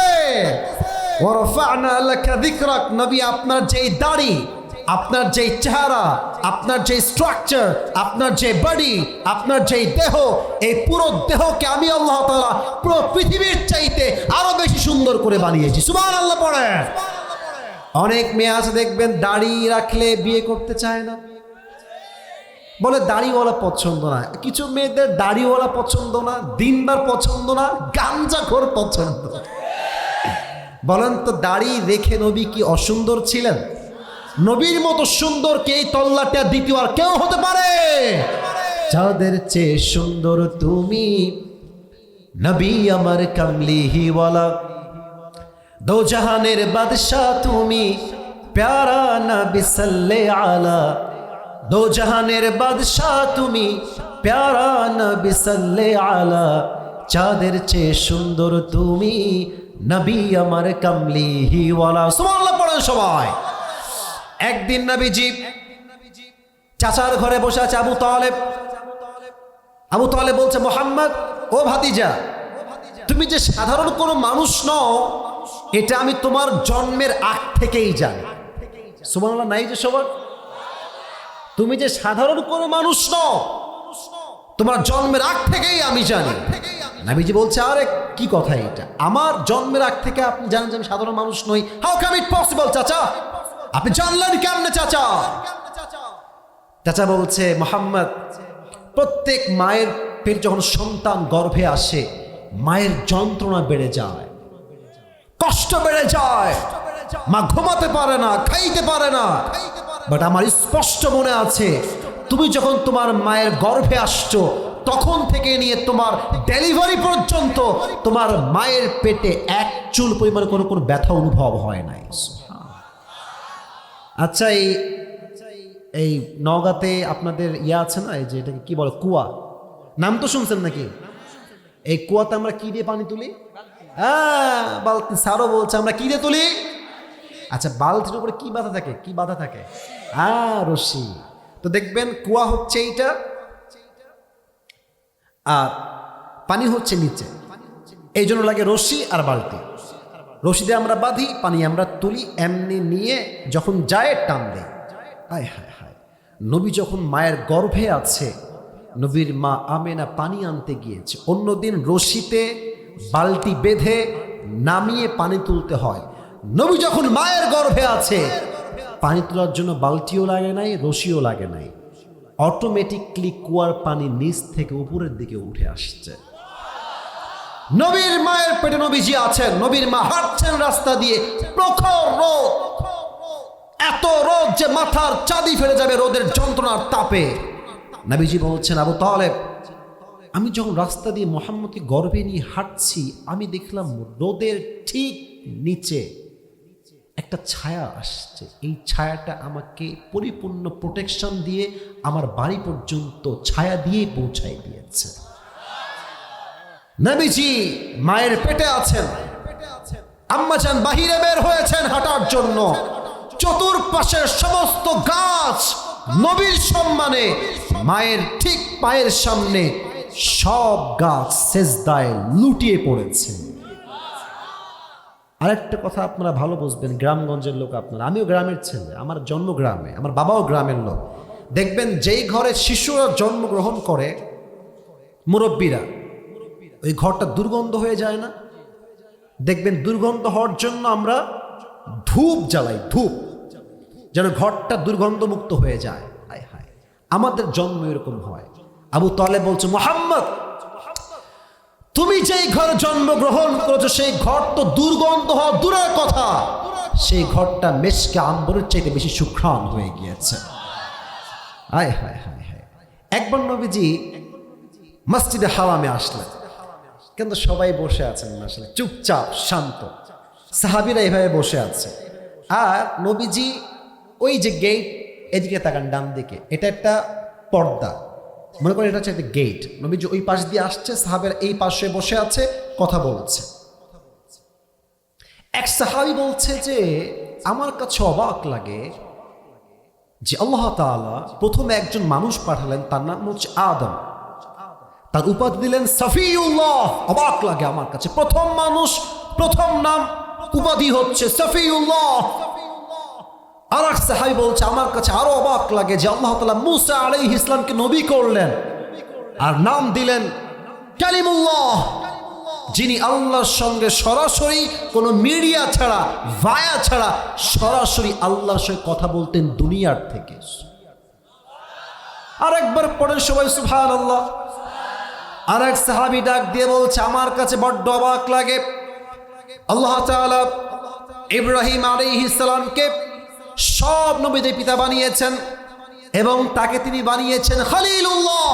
ওয়ারফা'না লাকা যিকরাক, নবী আপনার যেই দাড়ি, আপনার যেই চেহারা, আপনার যেই স্ট্রাকচার, আপনার যে বডি, আপনার যেই দেহ, এই পুরো দেহকে আমি আল্লাহ তাআলা পুরো পৃথিবীর চাইতে আরো বেশি সুন্দর করে বানিয়েছি। সুবহানাল্লাহ পড়ে। অনেক মেয়ে আছে দেখবেন দাড়ি রাখলে বিয়ে করতে চায় না, বলে দাড়িওয়ালা পছন্দ না। কিছু মেয়েদের দাড়িওয়ালা পছন্দ না, দিনদার পছন্দ না, গাঞ্জাখোর পছন্দ। বলেন তো, দাড়ি রেখে নবী কি অসুন্দর ছিলেন? নবীর মতো সুন্দর কে এই তল্লাটা দ্বিতীয় আর কেউ হতে পারে? যাদের চেয়ে সুন্দর তুমি, নবী আমার কামলিওয়ালা, দো জাহানের বাদশাহ তুমি, প্যারা নবী সাল্লাল্লাহু আলা, দো জাহানের বাদশাহ তুমি, প্যারা নবী সাল্লাল্লাহু আলা, চাঁদের চেয়ে সুন্দর তুমি, নবী আমার কামলিওয়ালা। সুবহানাল্লাহ পড়েন সবাই। একদিন নবীজি চাচার ঘরে বসে আছে আবু তালেব। আবু তালেব বলছে, মোহাম্মদ, ও ভাতিজা, তুমি যে সাধারণ কোনো মানুষ নও এটা আমি তোমার জন্মের আগ থেকেই জানি। সুবহানাল্লাহ নাই যে সবার? তুমি যে সাধারণ কোনো মানুষ নও তোমার জন্মের আগ থেকেই আমি জানি। নবীজি বলছে, আরে কি কথা এটা? আমার জন্মের আগ থেকে আপনি জানেন যে আমি সাধারণ মানুষ নই? হাউ ক্যান ইট পসিবল চাচা? আপনি জানলেন কেমনে চাচা? চাচা বলছে, মোহাম্মদ, প্রত্যেক মায়ের পেট যখন সন্তান গর্ভে আসে, মায়ের যন্ত্রণা বেড়ে যায়, কষ্ট বেড়ে যায়, মা ঘুমাতে পারে না, খাইতে পারে না। বাট আমার স্পষ্ট মনে আছে, তুমি যখন তোমার মায়ের গর্ভে আসছো তখন থেকে নিয়ে তোমার ডেলিভারি পর্যন্ত তোমার মায়ের পেটে এক চুল পরিমাণ কোনো ব্যথা অনুভব হয় নাই। আচ্ছা, এই নওগাঁতে আপনাদের আছে না, এই যে এটাকে কি বলে, কুয়া, নাম তো শুনছেন নাকি? এই কুয়াতে আমরা কি দিয়ে পানি তুলি? বালতি। স্যারও বলছে আমরা কি দিয়ে তুলি? আচ্ছা, বালতির উপরে কি বাধা থাকে? কি বাধা থাকে? রশি। তো দেখবেন কুয়া হচ্ছে এইটা, আর পানি হচ্ছে নিচে, এই জন্য লাগে রশি আর বালতি। রশি দিয়ে আমরা বাঁধি, পানি আমরা তুলি, এমনি নিয়ে যখন যায় টান দেয়। হায় হায় হায়, নবী যখন মায়ের গর্ভে আছে, নবীর মা আমেনা পানি আনতে গিয়েছে, অন্যদিন রশিতে বালতি বেঁধে নামিয়ে পানি তুলতে হয়। নবী যখন মায়ের গর্ভে আছে, পানি তোলার জন্য বালতিও লাগে নাই, রশিও লাগে নাই, অটোমেটিকলি কুয়ার পানি নিচ থেকে উপরের দিকে উঠে আসছে। নবীর মায়ের পেটে নবীজি আছেন, নবীর মা হাঁটছেন রাস্তা দিয়ে, প্রখর রোদ, এত রোদ যে মাথার চাঁদি ফেলে যাবে রোদের যন্ত্রণার তাপে। নবীজি বলছেন, আবু তালেব, আমি যখন রাস্তা দিয়ে মুহাম্মদকে গর্ভে নিয়ে হাঁটছি, আমি দেখলাম রোদের ঠিক নিচে একটা ছায়া আসছে। এই ছায়াটা আমাকে পরিপূর্ণ প্রোটেকশন দিয়ে আমার বাড়ি পর্যন্ত ছায়া দিয়ে পৌঁছাই দিয়েছে। নবীজি মায়ের পেটে আছেন, আম্মাজান বাহিরে বের হয়েছেন হাঁটার জন্য, চতুর্পাশের সমস্ত গাছ নবীর সম্মানে, মায়ের ঠিক পায়ের সামনে সব গাছ সেজদায় লুটিয়ে পড়েছে। আরেকটা কথা আপনারা ভালো বুঝবেন, গ্রামগঞ্জের লোক আপনারা, আমিও গ্রামের ছেলে, আমার জন্ম গ্রামে, আমার বাবাও গ্রামের লোক। দেখবেন যেই ঘরে শিশুরা জন্মগ্রহণ করে, মুরব্বীরা, ওই ঘরটা দুর্গন্ধ হয়ে যায় না? দেখবেন দুর্গন্ধ হওয়ার জন্য আমরা ধূপ জ্বালাই, ধূপ, যেন ঘরটা দুর্গন্ধমুক্ত হয়ে যায়। হায় হায়, আমাদের জন্ম এরকম হয়। আবু তালেব বলছে, মুহাম্মদ, তুমি যেই ঘরে জন্মগ্রহণ করেছো সেই ঘর তো দুর্গন্ধ হওয়া দূরের কথা, সেই ঘরটা মেশকে আম্বরের চাইতে বেশি সুঘ্রাণ হয়ে গিয়েছে। হায় হায় হায় হায়। একবার নবীজি মসজিদে হারামে আসলেন, কিন্তু সবাই বসে আছেন আসলে চুপচাপ শান্ত, সাহাবীরা এভাবে বসে আছে। আর নবীজি ওই যে গেট, এদিকে তাকান ডান দিকে, এটা একটা পর্দা, মনে করেন এটা হচ্ছে একটা গেট। নবীজি ওই পাশ দিয়ে আসছে, সাহাবের এই পাশে বসে আছে, কথা বলছে। এক সাহাবী বলছে যে আমার কাছে অবাক লাগে যে আল্লাহ তাআলা প্রথমে একজন মানুষ পাঠালেন, তার নাম হচ্ছে আদম, তার উপাধি দিলেন সফিউল্লাহ। অবাক লাগে আমার কাছে, প্রথম মানুষ, প্রথম নাম, উপাধি হচ্ছে সফিউল্লাহ। আর এক সাহাবী বলছে আমার কাছে আরো অবাক লাগে যে আল্লাহ তাআলা মূসা আলাইহিস ইসলামকে নবী করলেন আর নাম দিলেন কালিমুল্লাহ, যিনি আল্লাহর সঙ্গে সরাসরি কোনো মিডিয়া ছাড়া, ভায়া ছাড়া সরাসরি আল্লাহর সঙ্গে কথা বলতেন দুনিয়ার থেকে। আর একবার পড়েন সবাই সুবহানাল্লাহ। আর এক সাহাবী ডাক দিয়ে বলছে আমার কাছে বড্ড অবাক লাগে, আল্লাহ তাআলা ইব্রাহিম আলাইহিস সালামকে সব নবীদের পিতা বানিয়েছেন এবং তাকে তিনি বানিয়েছেন খলিলুল্লাহ,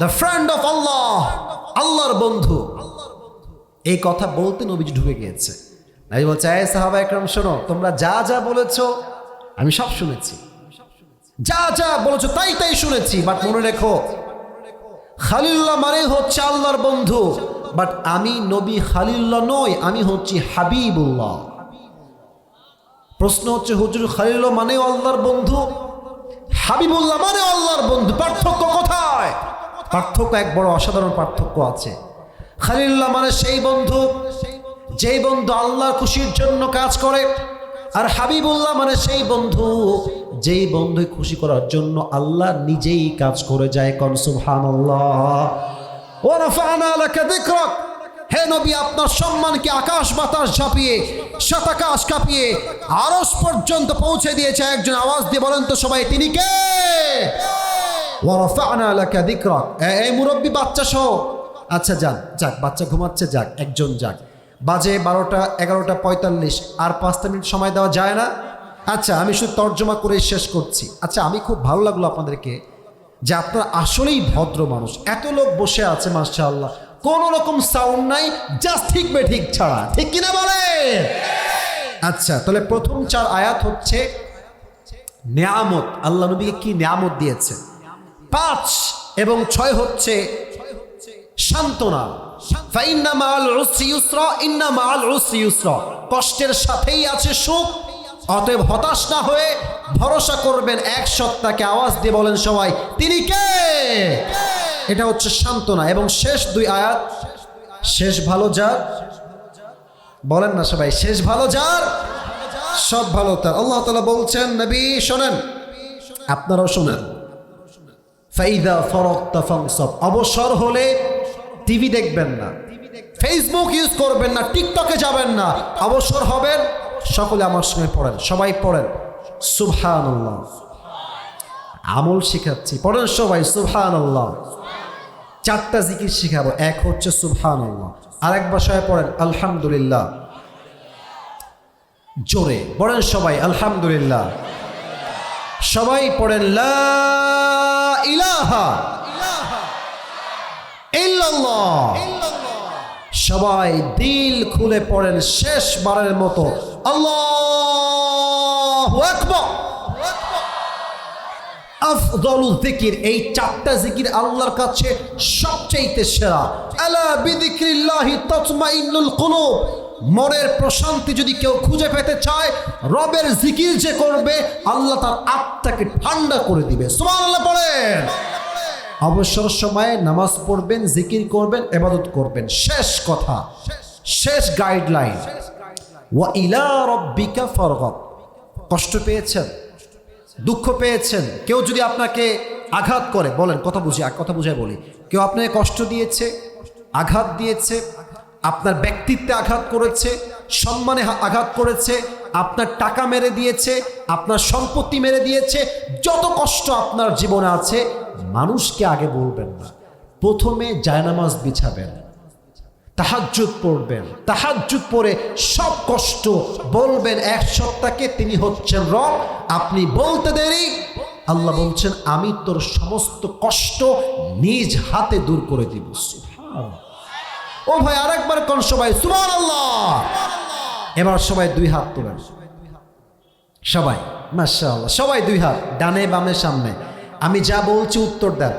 দ্য ফ্রেন্ড অফ আল্লাহ, আল্লাহর বন্ধু। এই কথা বলতে নবীজি ঢুকে গিয়েছে। নবী বলছে এই সাহাবা একরাম শোনো, তোমরা যা যা বলেছো আমি সব শুনেছি, যা যা বলেছো তাই তাই শুনেছি, বাট মনে রেখো খালিলুল্লাহ মানে হচ্ছে আল্লাহর বন্ধু, বাট আমি নবী খালিলুল্লাহ নই, আমি হচ্ছি হাবিবুল্লাহ। প্রশ্ন হচ্ছে হুজুর খালিলুল্লাহ মানেও আল্লাহর বন্ধু, হাবিবুল্লাহ মানেও আল্লাহর বন্ধু, পার্থক্য কোথায়? পার্থক্য এক বড় অসাধারণ পার্থক্য আছে। খালিলুল্লাহ মানে সেই বন্ধু যেই বন্ধু আল্লাহর খুশির জন্য কাজ করে, আর হাবিবুল্লাহ মানে সেই বন্ধু যেই বন্ধু খুশি করার জন্য আল্লাহ নিজেই কাজ করে যায়। কোন সুবহানাল্লাহ। ওয়া রাফা'না লাকা যিকরাক, হে নবী আপনার সম্মানকে আকাশ বাতাস ঝাঁপিয়ে, সাত আকাশ কাঁপিয়ে আরশ পর্যন্ত পৌঁছে দিয়েছে। একজন আওয়াজ দিয়ে বলেন তো সবাই, তিনি কে? ওয়া রাফা'না লাকা যিকরাক। এই মুরব্বী বাচ্চা সহ, আচ্ছা যান, যাক বাচ্চা ঘুমাচ্ছে, যাক একজন যাক, বাজে 12টা 11:45, আর 5 মিনিট সময় দেওয়া যায় না? আচ্ছা আমি শুধু তর্জমা করে শেষ করছি। আচ্ছা আমি খুব ভালো লাগলো আপনাদেরকে যে আপনারা আসলেই ভদ্র মানুষ, এত লোক বসে আছে মাশাআল্লাহ, কোনো রকম সাউন্ড নাই, জাস্ট ঠিক বে ঠিক ছাড়া, ঠিক কিনা বলে? আচ্ছা তাহলে প্রথম 4 আয়াত হচ্ছে নিয়ামত, আল্লাহ নবীকে কি নিয়ামত দিয়েছে। 5 এবং 6 হচ্ছে সান্ত্বনা, ফাইন্না মাআল উসরি ইউসরা, ইন্না মাআল উসরি ইউসরা, কষ্টের সাথেই আছে সুখ, অতএব হতাশ না হয়ে ভরসা করবেন এক সত্তাকে। আওয়াজ দিয়ে বলেন সবাই, তিনি কে? এটা হচ্ছে সান্ত্বনা। এবং শেষ 2 আয়াত, শেষ ভালো যার, বলেন না সবাই, শেষ ভালো যার, সব ভালো তার। আল্লাহ তাআলা বলছেন নবী শোনেন, আপনারাও শোনেন, ফাইদা ফারাগতা ফানসাব, অবসর হলে টিভি দেখবেন না, ফেসবুক ইউজ করবেন না, টিকটকে যাবেন না, অবসর হবেন সকলে আমার সঙ্গে পড়েন, সবাই পড়েন সুবহানাল্লাহ। আমল শিখাচ্ছি, পড়েন সবাই সুবহানাল্লাহ। 4টা জিকির শিখাবো, এক হচ্ছে সুবহানাল্লাহ, আরেকবার সবাই পড়েন আলহামদুলিল্লাহ, জোরে পড়েন সবাই আলহামদুলিল্লাহ, সবাই পড়েন লা ইলাহা ইল্লাল্লাহ, সবাই দিল খুলে পড়েন শেষবারের মতো আল্লাহু আকবার। আফদালু যিকির, এই 4টা জিকির আল্লাহর কাছে সবচেয়ে সেরা। আলা বিযিকরিল্লাহি তাতমাইন্নুল কুলুব, মনের প্রশান্তি যদি কেউ খুঁজে পেতে চায়, রবের জিকির যে করবে আল্লাহ তার আত্মাকে ঠান্ডা করে দিবে। সুবহানাল্লাহ পড়েন। অবসর সময়ে নামাজ পড়বেন, জিকির করবেন, ইবাদত করবেন। শেষ কথা, শেষ গাইডলাইন, ওয়া ইলা রাব্বিকা ফারগাব। কষ্ট পেয়েছেন, দুঃখ পেয়েছেন, কেউ যদি আপনাকে আঘাত করে, বলেন কথা বুঝায় বলি, কেউ আপনাকে কষ্ট দিয়েছে, আঘাত দিয়েছে, আপনার ব্যক্তিত্বে আঘাত করেছে, সম্মানে আঘাত করেছে, আপনার টাকা মেরে দিয়েছে, আপনার সম্পত্তি মেরে দিয়েছে, যত কষ্ট আপনার জীবনে আছে মানুষকে আগে বলবেন না, প্রথমে জায়নামাজ বিছাবেন, তাহাজ্জুদ পড়বেন, তাহাজ্জুদ পড়ে সব কষ্ট বলবেন এক সত্তাকে, তিনি হচ্ছেন রব। আপনি বলতে দেরি আল্লাহ বলছেন আমি তোর সমস্ত কষ্ট নিজ হাতে দূর করে দিব। ও ভাই আরেকবার কোন সবাই সুবহানাল্লাহ। এবার সবাই দুই হাত তোলেন, সবাই মাশাআল্লাহ, সবাই দুই হাত ডানে বামে সামনে। আমি যা বলছি উত্তর দেন।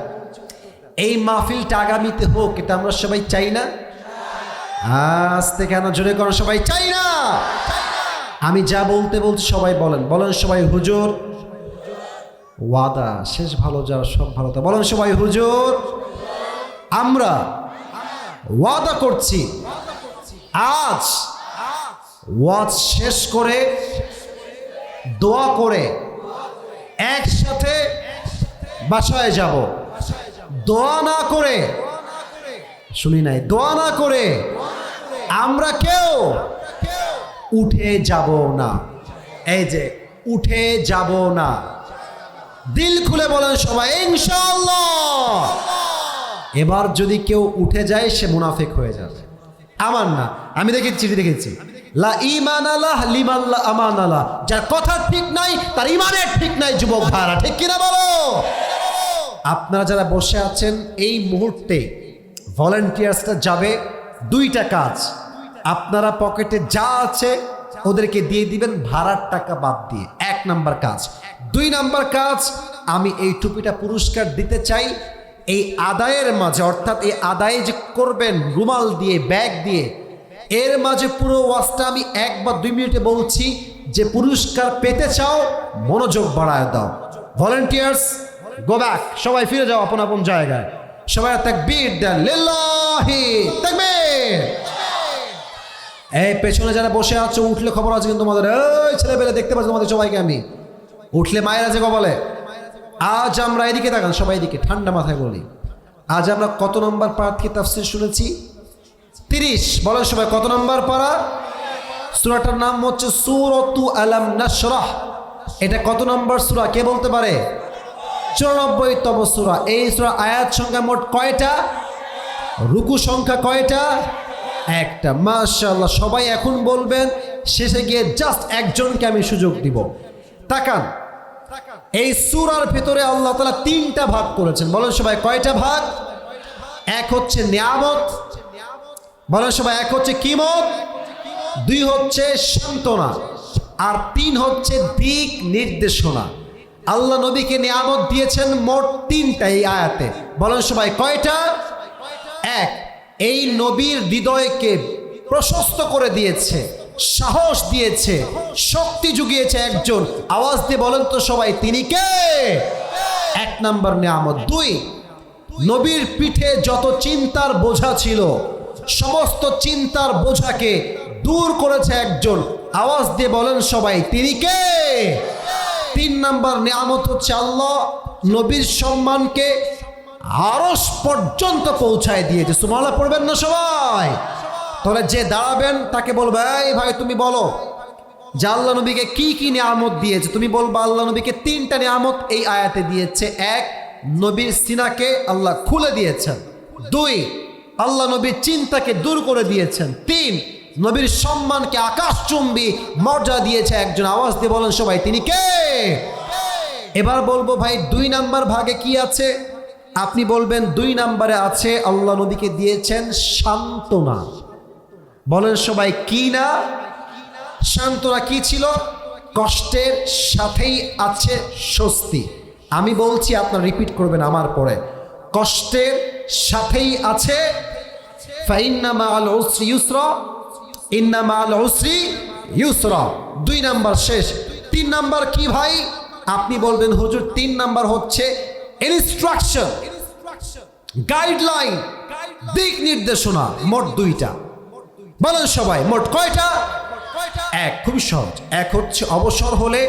এই মাহফিলটা আগামীতে হোক, এটা আমরা সবাই চাই না? আস্তে কেন জোরে করো, সবাই চাই না? আমি যা বলতে বলছি সবাই বলেন, বলেন সবাই হুজুর ওয়াদা শেষ ভালো যার সব ভালো তা, বলেন সবাই হুজুর আমরা ওয়াদা করছি আজ ওয়াজ শেষ করে দোয়া করে একসাথে বাসায় যাব। দোয়া না করে, শুনি নাই, দোয়া না করে আমরা কেউ উঠে যাব না। এই যে উঠে যাব না, দিল খুলে বলেন সবাই ইনশাআল্লাহ। এবার যদি কেউ উঠে যায় সে মুনাফিক হয়ে যাবে। আমার না, আমি দেখেছি, চিঠি দেখেছি, লা ঈমান আলাহ লিমান লা আমান আলাহ, যার কথা ঠিক নাই তার ঈমানের ঠিক নাই। যুবক ভাইরা ঠিক কিনা বলো? আপনারা যারা বসে আছেন এই মুহূর্তে ভলান্টিয়ার্সটা যাবে দুইটা কাজ। আপনারা পকেটে যা আছে ওদেরকে দিয়ে দিবেন ভাড়ার টাকা বাদ দিয়ে, 1 নাম্বার কাজ। 2 নাম্বার কাজ, আমি এই টুপিটা পুরস্কার দিতে চাই। এই আদায়ের মাঝে, অর্থাৎ এই আদায় যে করবেন রুমাল দিয়ে ব্যাগ দিয়ে, এর মাঝে পুরো ওয়াজটা আমি 1 বা 2 মিনিটে বলছি। যে পুরস্কার পেতে চাও মনোযোগ বাড়ায় দাও। ভলান্টিয়ার্স গো ব্যাক, সবাই ফিরে যাও আপন আপন জায়গায়। সবাই তাকবীর দেন, লিল্লাহি তাকবীর। এই পেছনে যারা বসে আছো উঠলে খবর আছে কিন্তু তোমাদের। এই ছেলে পেলে দেখতে পাচ্ছ তোমাদের সবাইকে আমি, উঠলে মায়ের আছে বলে। আজ আমরা এদিকে তাকান, সবাই এদিকে, ঠান্ডা মাথায় বলি। আজ আমরা কত নম্বর পারা থেকে তাফসীর শুনেছি? 30। বলেন সবাই কত নম্বর পারা? সূরাটার নাম হচ্ছে সূরাতু আলাম নাশরাহ। এটা কত নম্বর সূরা কে বলতে পারে? 94তম সূরা। এই সূরা আয়াত সংখ্যা মোট কয়টা? রুকু সংখ্যা কয়টা? 1টা। মাশাআল্লাহ, সবাই এখন বলবেন। শেষে গিয়ে জাস্ট একজনকে আমি সুযোগ দিব। তাকান, এই সূরার ভিতরে আল্লাহ তাআলা 3টা ভাগ করেছেন। বলেন সবাই কয়টা ভাগ? 1 হচ্ছে নিয়ামত, বলেন সবাই 1 হচ্ছে কিমত, 2 হচ্ছে সান্ত্বনা, আর 3 হচ্ছে দিক নির্দেশনা। আল্লাহ নবীকে নিয়ামত দিয়েছেন মোট 3টা এই আয়াতে। বলেন সবাই কয়টা? 1, এই নবীর হৃদয়কে প্রশস্ত করে দিয়েছে, সাহস দিয়েছে, শক্তি জুগিয়েছে একজন। আওয়াজ দিয়ে বলেন তো সবাই তিনি কে? 1 নাম্বার নিয়ামত। 2, নবীর পিঠে যত চিন্তার বোঝা ছিল সমস্ত চিন্তার বোঝাকে দূর করেছে একজন। আওয়াজ দিয়ে বলেন সবাই তিনি কে? 3 নাম্বার নিয়ামত হচ্ছে আল্লাহ নবীর সম্মানকে আরশ পর্যন্ত পৌঁছায় দিয়েছে। সুবহানাল্লাহ পড়বেন না সবাই? তাহলে যে দাঁড়াবেন তাকে বলবে, এই ভাই তুমি বলো যে আল্লাহ নবীকে কি কি নিয়ামত দিয়েছে। তুমি বলবা আল্লাহ নবীকে 3টা নিয়ামত এই আয়াতে দিয়েছে। 1, নবীর সিনাকে আল্লাহ খুলে দিয়েছেন। 2, আল্লাহ নবীর চিন্তাকে দূর করে দিয়েছেন। 3, নবীর সম্মানকে আকাশচুম্বী মর্যাদা দিয়েছে একজন। আওয়াজ দিয়ে বলেন সবাই তিনি কে? এবার বলবো ভাই 2 নাম্বার ভাগে কি আছে? আপনি বলবেন 2 নাম্বারে আছে আল্লাহ নবীকে দিয়েছেন সান্ত্বনা। বলেন সবাই কি না? সান্ত্বনা কি ছিল? কষ্টের সাথেই আছে স্বস্তি। আমি বলছি, আপনারা রিপিট করবেন আমার পরে। কষ্টের সাথেই আছে ফাইন্না মাআল উসরি ইউসরা, ইন্না মাআল উসরি ইউসরা। 2 নাম্বার শেষ। 3 নাম্বার কি ভাই? আপনি বলবেন হুজুর 3 নাম্বার হচ্ছে ইনস্ট্রাকশন, গাইডলাইন, দিক নির্দেশনা। মোট 2টা। বলেন সবাই মোট কয়টা? 1। খুবই সহজ। 1 হচ্ছে অবসর হলে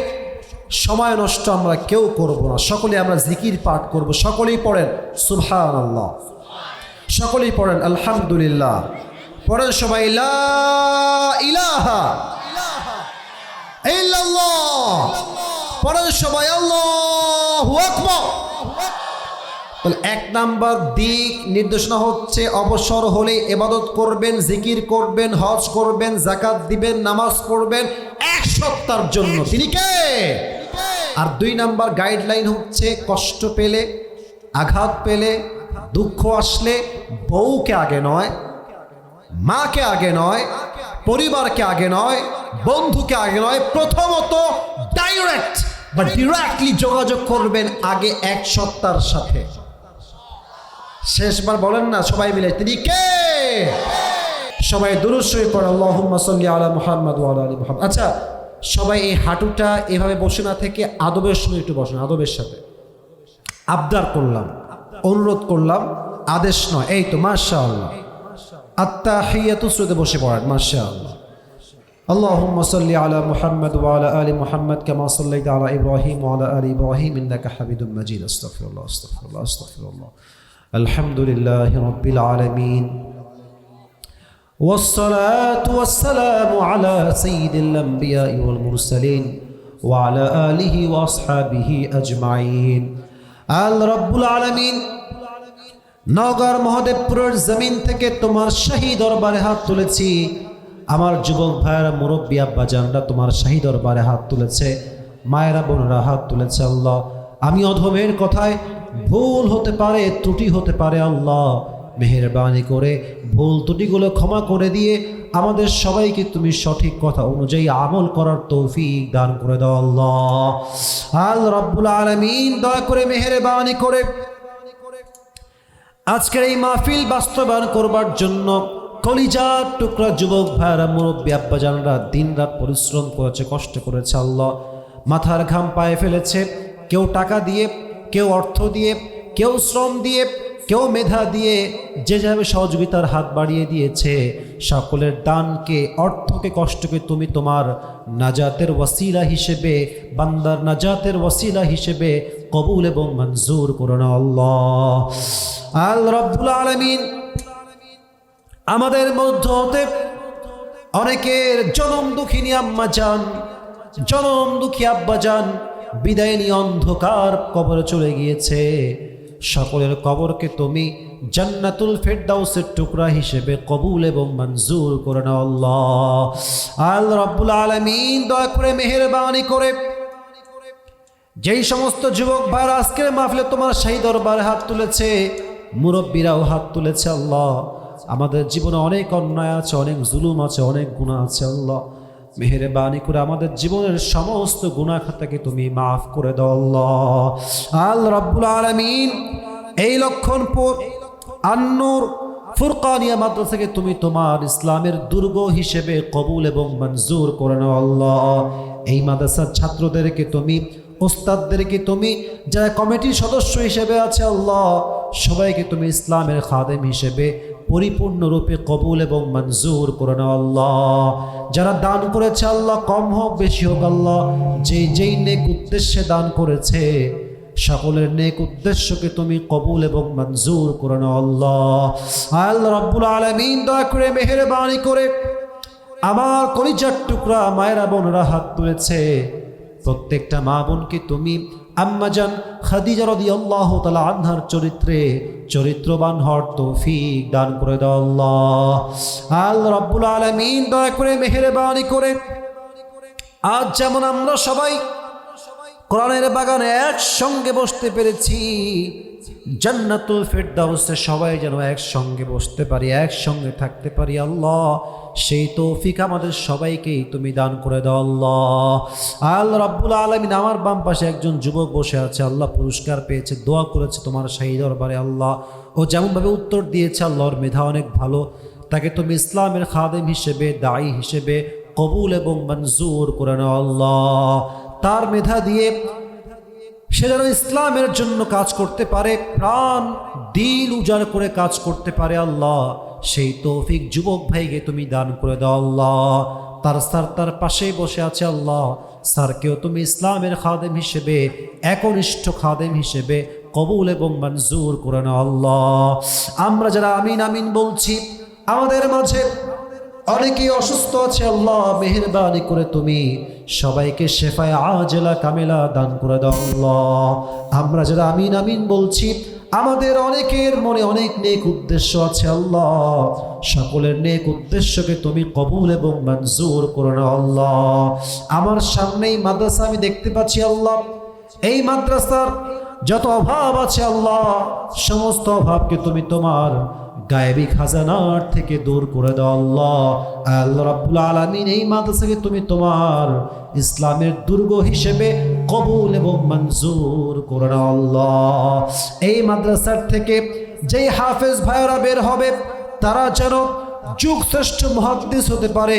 সময় নষ্ট আমরা কেউ করব না, সকলে আমরা জিকির পাঠ করব। সকলেই পড়েন সুবহানাল্লাহ, সকলেই পড়েন আলহামদুলিল্লাহ, পড়েন সবাই লা ইলাহা ইল্লাল্লাহ, পড়েন সবাই আল্লাহু আকবার। 1 নাম্বার দিক নির্দেশনা হচ্ছে অবসর হলে ইবাদত করবেন, জিকির করবেন, হজ করবেন, যাকাত দিবেন, নামাজ পড়বেন 1 সপ্তাহের জন্য। তিনি কে? আর 2 নাম্বার গাইডলাইন হচ্ছে কষ্ট পেলে, আঘাত পেলে, দুঃখ আসলে বউকে আগে নয়, মাকে আগে নয়, পরিবারকে আগে নয়, বন্ধুকে আগে নয়, প্রথমত ডিরেক্টলি যোগাযোগ করবেন আগে এক সত্তার সাথে। শেষবার বলেন না সবাই মিলে, তিনি কে? সবাই দুরূদ শরীফ পড়ে, আল্লাহুম্মা সাল্লি আলা মুহাম্মাদ ওয়া আলা আলি মুহাম্মাদ। আচ্ছা, সবাই এই হাঁটুটা এভাবে বসে না থেকে আদবের সঙ্গে একটু বসেন, আদবের সাথে। আবদার করলাম, অনুরোধ করলাম, আদেশ নয়। এই তো, মাশাআল্লাহ। আত্তাহিয়াতু সুরে বসে পড়েন, মাশাআল্লাহ। আল্লাহুম্মা সাল্লি আলা মুহাম্মাদ ওয়া আলা আলি মুহাম্মাদ কামা সাল্লাইতা আলা ইব্রাহিম ওয়া আলা আলি ইব্রাহিম ইন্নাকা হামিদুম মাজিদ। আস্তাগফিরুল্লাহ, আস্তাগফিরুল্লাহ, আস্তাগফিরুল্লাহ। আলহামদুলিল্লাহি রাব্বিল আলামিন। والصلاة والسلام على سيد الأنبياء والمرسلين وعلى آله وأصحابه أجمعين। আল রব্বুল আলামিন, নগর মহদেবপুরের জমিন থেকে তোমার শাহী দরবারে হাত তুলেছি। আমার যুবক ভাইয়েরা, মুরব্বী আব্বাজানরা তোমার শাহী দরবারে হাত তুলেছে, মায়েরা বোনেরা হাত তুলেছে। আল্লাহ, আমি অধমের কথায় ভুল হতে পারে, ত্রুটি হতে পারে, আল্লাহ মেহেরবানি করে ভুল ত্রুটিগুলো ক্ষমা করে দিয়ে আমাদের সবাইকে তুমি সঠিক কথা অনুযায়ী আমল করার তৌফিক দান করে দাও আল্লাহ। আল রব্বুল আলামিন, দয়া করে মেহেরবানি করে আজকের এই মাহফিল বাস্তবায়ন করবার জন্য কলিজার টুকরা যুবক ভাইরা, মুরব্বী আব্বাজানরা দিন রাত পরিশ্রম করেছে, কষ্ট করেছে আল্লাহ। মাথার ঘাম পায়ে ফেলেছে, কেউ টাকা দিয়ে, কেউ অর্থ দিয়ে, কেউ শ্রম দিয়ে, কেউ মেধা দিয়ে, যে যেভাবে সহযোগিতার হাত বাড়িয়ে দিয়েছে, সকলের দানকে, অর্থকে, কষ্টকে তুমি তোমার নাজাতের ওয়াসিলা হিসেবে, বান্দার নাজাতের ওয়াসিলা হিসেবে কবুল এবং মঞ্জুর করো না আল্লাহ। আল রব্বুল আলামিন, আমাদের মধ্য হতে অনেকের জনম দুঃখিনী আম্মা যান, জনম দুঃখী আব্বা যান বিদায় নিয়ে অন্ধকার কবরে চলে গিয়েছে। সকলের কবরকে তুমি জান্নাতুল ফেরদাউসের টুকরা হিসেবে কবুল এবং মঞ্জুর করে নাও আল্লাহ। আল রব্বুল আলামিন, দয়া করে মেহেরবানি করে যেই সমস্ত যুবক ভাইরা আজকের মাহফিলে তোমার শাহী দরবারে হাত তুলেছে, মুরব্বীরাও হাত তুলেছে আল্লাহ, আমাদের জীবনে অনেক অন্যায় আছে, অনেক জুলুম আছে, অনেক গুনাহ আছে আল্লাহ। মেহেরবানি করে আমাদের জীবনের সমস্ত গুনাহ খাতাকে তুমি মাফ করে দাও আল্লাহ। আল রব্বুল আলামিন, এই লক্ষণপুর আন-নূর ফুরকানিয়া মাদ্রাসাকে তুমি তোমার ইসলামের দুর্গ হিসেবে কবুল এবং মঞ্জুর করে নাও আল্লাহ। এই মাদ্রাসার ছাত্রদেরকে তুমি, ওস্তাদদেরকে তুমি, যারা কমিটির সদস্য হিসেবে আছে আল্লাহ, সবাইকে তুমি ইসলামের খাদেম হিসেবে পরিপূর্ণরূপে কবুল এবং মঞ্জুর করে নাও আল্লাহ। যারা দান করেছে আল্লাহ, কম হোক বেশি হোক আল্লাহ, যেই নেক উদ্দেশ্যে দান করেছে, সকলের নেক উদ্দেশ্যকে তুমি কবুল এবং মঞ্জুর করে নাও আল্লাহ। আল্লাহ রব্বুল আলামিন, দয়া করে মেহেরবানি করে আমার কলিজার টুকরা মায়েরা বোনেরা হাত তুলেছে, প্রত্যেকটা মা বোনকে তুমি আম্মাজান খাদিজা রাদিয়াল্লাহু তাআলা আনহার চরিত্রে চরিত্রবান হওয়ার তৌফিক দান করে দাও আল্লাহ। আল্লাহ রাব্বুল আলামিন, দয়া করে মেহেরবানি করে আজ যেমন আমরা সবাই কোরআনের বাগানে একসঙ্গে বসতে পেরেছি, জান্নাতুল ফেরদাউসে সবাই যেন একসঙ্গে বসতে পারি, একসঙ্গে থাকতে পারি আল্লাহ, সেই তৌফিক আমাদের সবাইকেই তুমি দান করে দাও আল্লাহ। আল্লাহ রাব্বুল আলামিন, আমার বাম পাশে একজন যুবক বসে আছে আল্লাহ, পুরস্কার পেয়েছে, দোয়া করেছে তোমার শাহী দরবারে আল্লাহ। ও যেমনভাবে উত্তর দিয়েছে আল্লাহ, ওর মেধা অনেক ভালো, তাকে তুমি ইসলামের খাদেম হিসেবে, দায়ী হিসেবে কবুল এবং মঞ্জুর করে নাও আল্লাহ। তার মেধা দিয়ে সে যেন ইসলামের জন্য কাজ করতে পারে, প্রাণ দিল উজাড় করে কাজ করতে পারে আল্লাহ, সেই তৌফিক যুবক ভাইকে তুমি দান করে দাও আল্লাহ। তার স্যার তার পাশেই বসে আছে আল্লাহ, স্যারকেও তুমি ইসলামের খাদেম হিসেবে, একনিষ্ঠ খাদেম হিসেবে কবুল এবং মঞ্জুর করে নাও আল্লাহ। আমরা যারা আমিন আমিন বলছি, আমাদের মাঝে অনেকেই অসুস্থ আছে আল্লাহ, মেহেরবানি করে তুমি সবাইকে শেফায়ে আজেলা কামেলা দান করে দাও আল্লাহ। আমরা যারা আমিন আমিন বলছি, আমাদের অনেকের মনে অনেক নেক উদ্দেশ্য আছে আল্লাহ, সকলের নেক উদ্দেশ্যকে তুমি কবুল এবং মঞ্জুর করো না আল্লাহ। আমার সামনেই মাদ্রাসা আমি দেখতে পাচ্ছি আল্লাহ, এই মাদ্রাসার যত অভাব আছে আল্লাহ, সমস্ত অভাবকে তুমি তোমার গায়েবী খাজানার থেকে দূর করে দাও আল্লাহ। আল্লাহ রাব্বুল আলামিন, এই মাদ্রাসাকে তুমি তোমার ইসলামের দুর্গ হিসেবে কবুল এবং মঞ্জুর করে নাও আল্লাহ। এই মাদ্রাসার থেকে যেই হাফেজ ভাইরা বের হবে তারা যেন যুগ শ্রেষ্ঠ মুহাদ্দিস হতে পারে,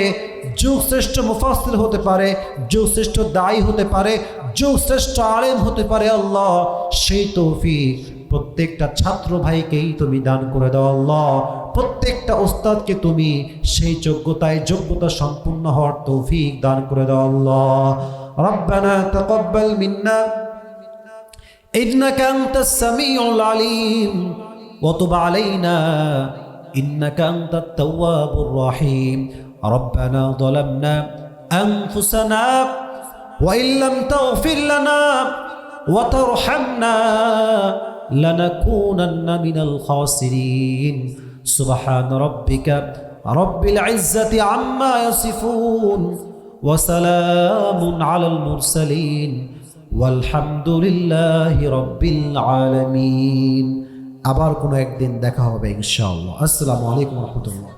যুগ শ্রেষ্ঠ মুফাসসির হতে পারে, যুগ শ্রেষ্ঠ দায়ী হতে পারে, যুগ শ্রেষ্ঠ আলেম হতে পারে আল্লাহ। সেই তৌফিক প্রত্যেকটা ছাত্র ভাইকেই তুমি দান করে দাও আল্লাহ। প্রত্যেকটা ওস্তাদকে তুমি সেই যোগ্যতা সম্পূর্ণ হওয়ার তৌফিক দান করে দাও আল্লাহ। রব্বানা তাকাব্বাল মিন্না ইন্নাকা আনতাস সামিউল আলিম ওয়া তুব আলাইনা إنك أنت التواب الرحيم ربنا ظلمنا أنفسنا وإن لم تغفر لنا وترحمنا لنكونن من الخاسرين سبحان ربك رب العزة عما يصفون وسلام على المرسلين والحمد لله رب العالمين। আবার কোনো একদিন দেখা হবে ইনশাআল্লাহ। আসসালামু আলাইকুম ওয়া রাহমাতুল্লাহ।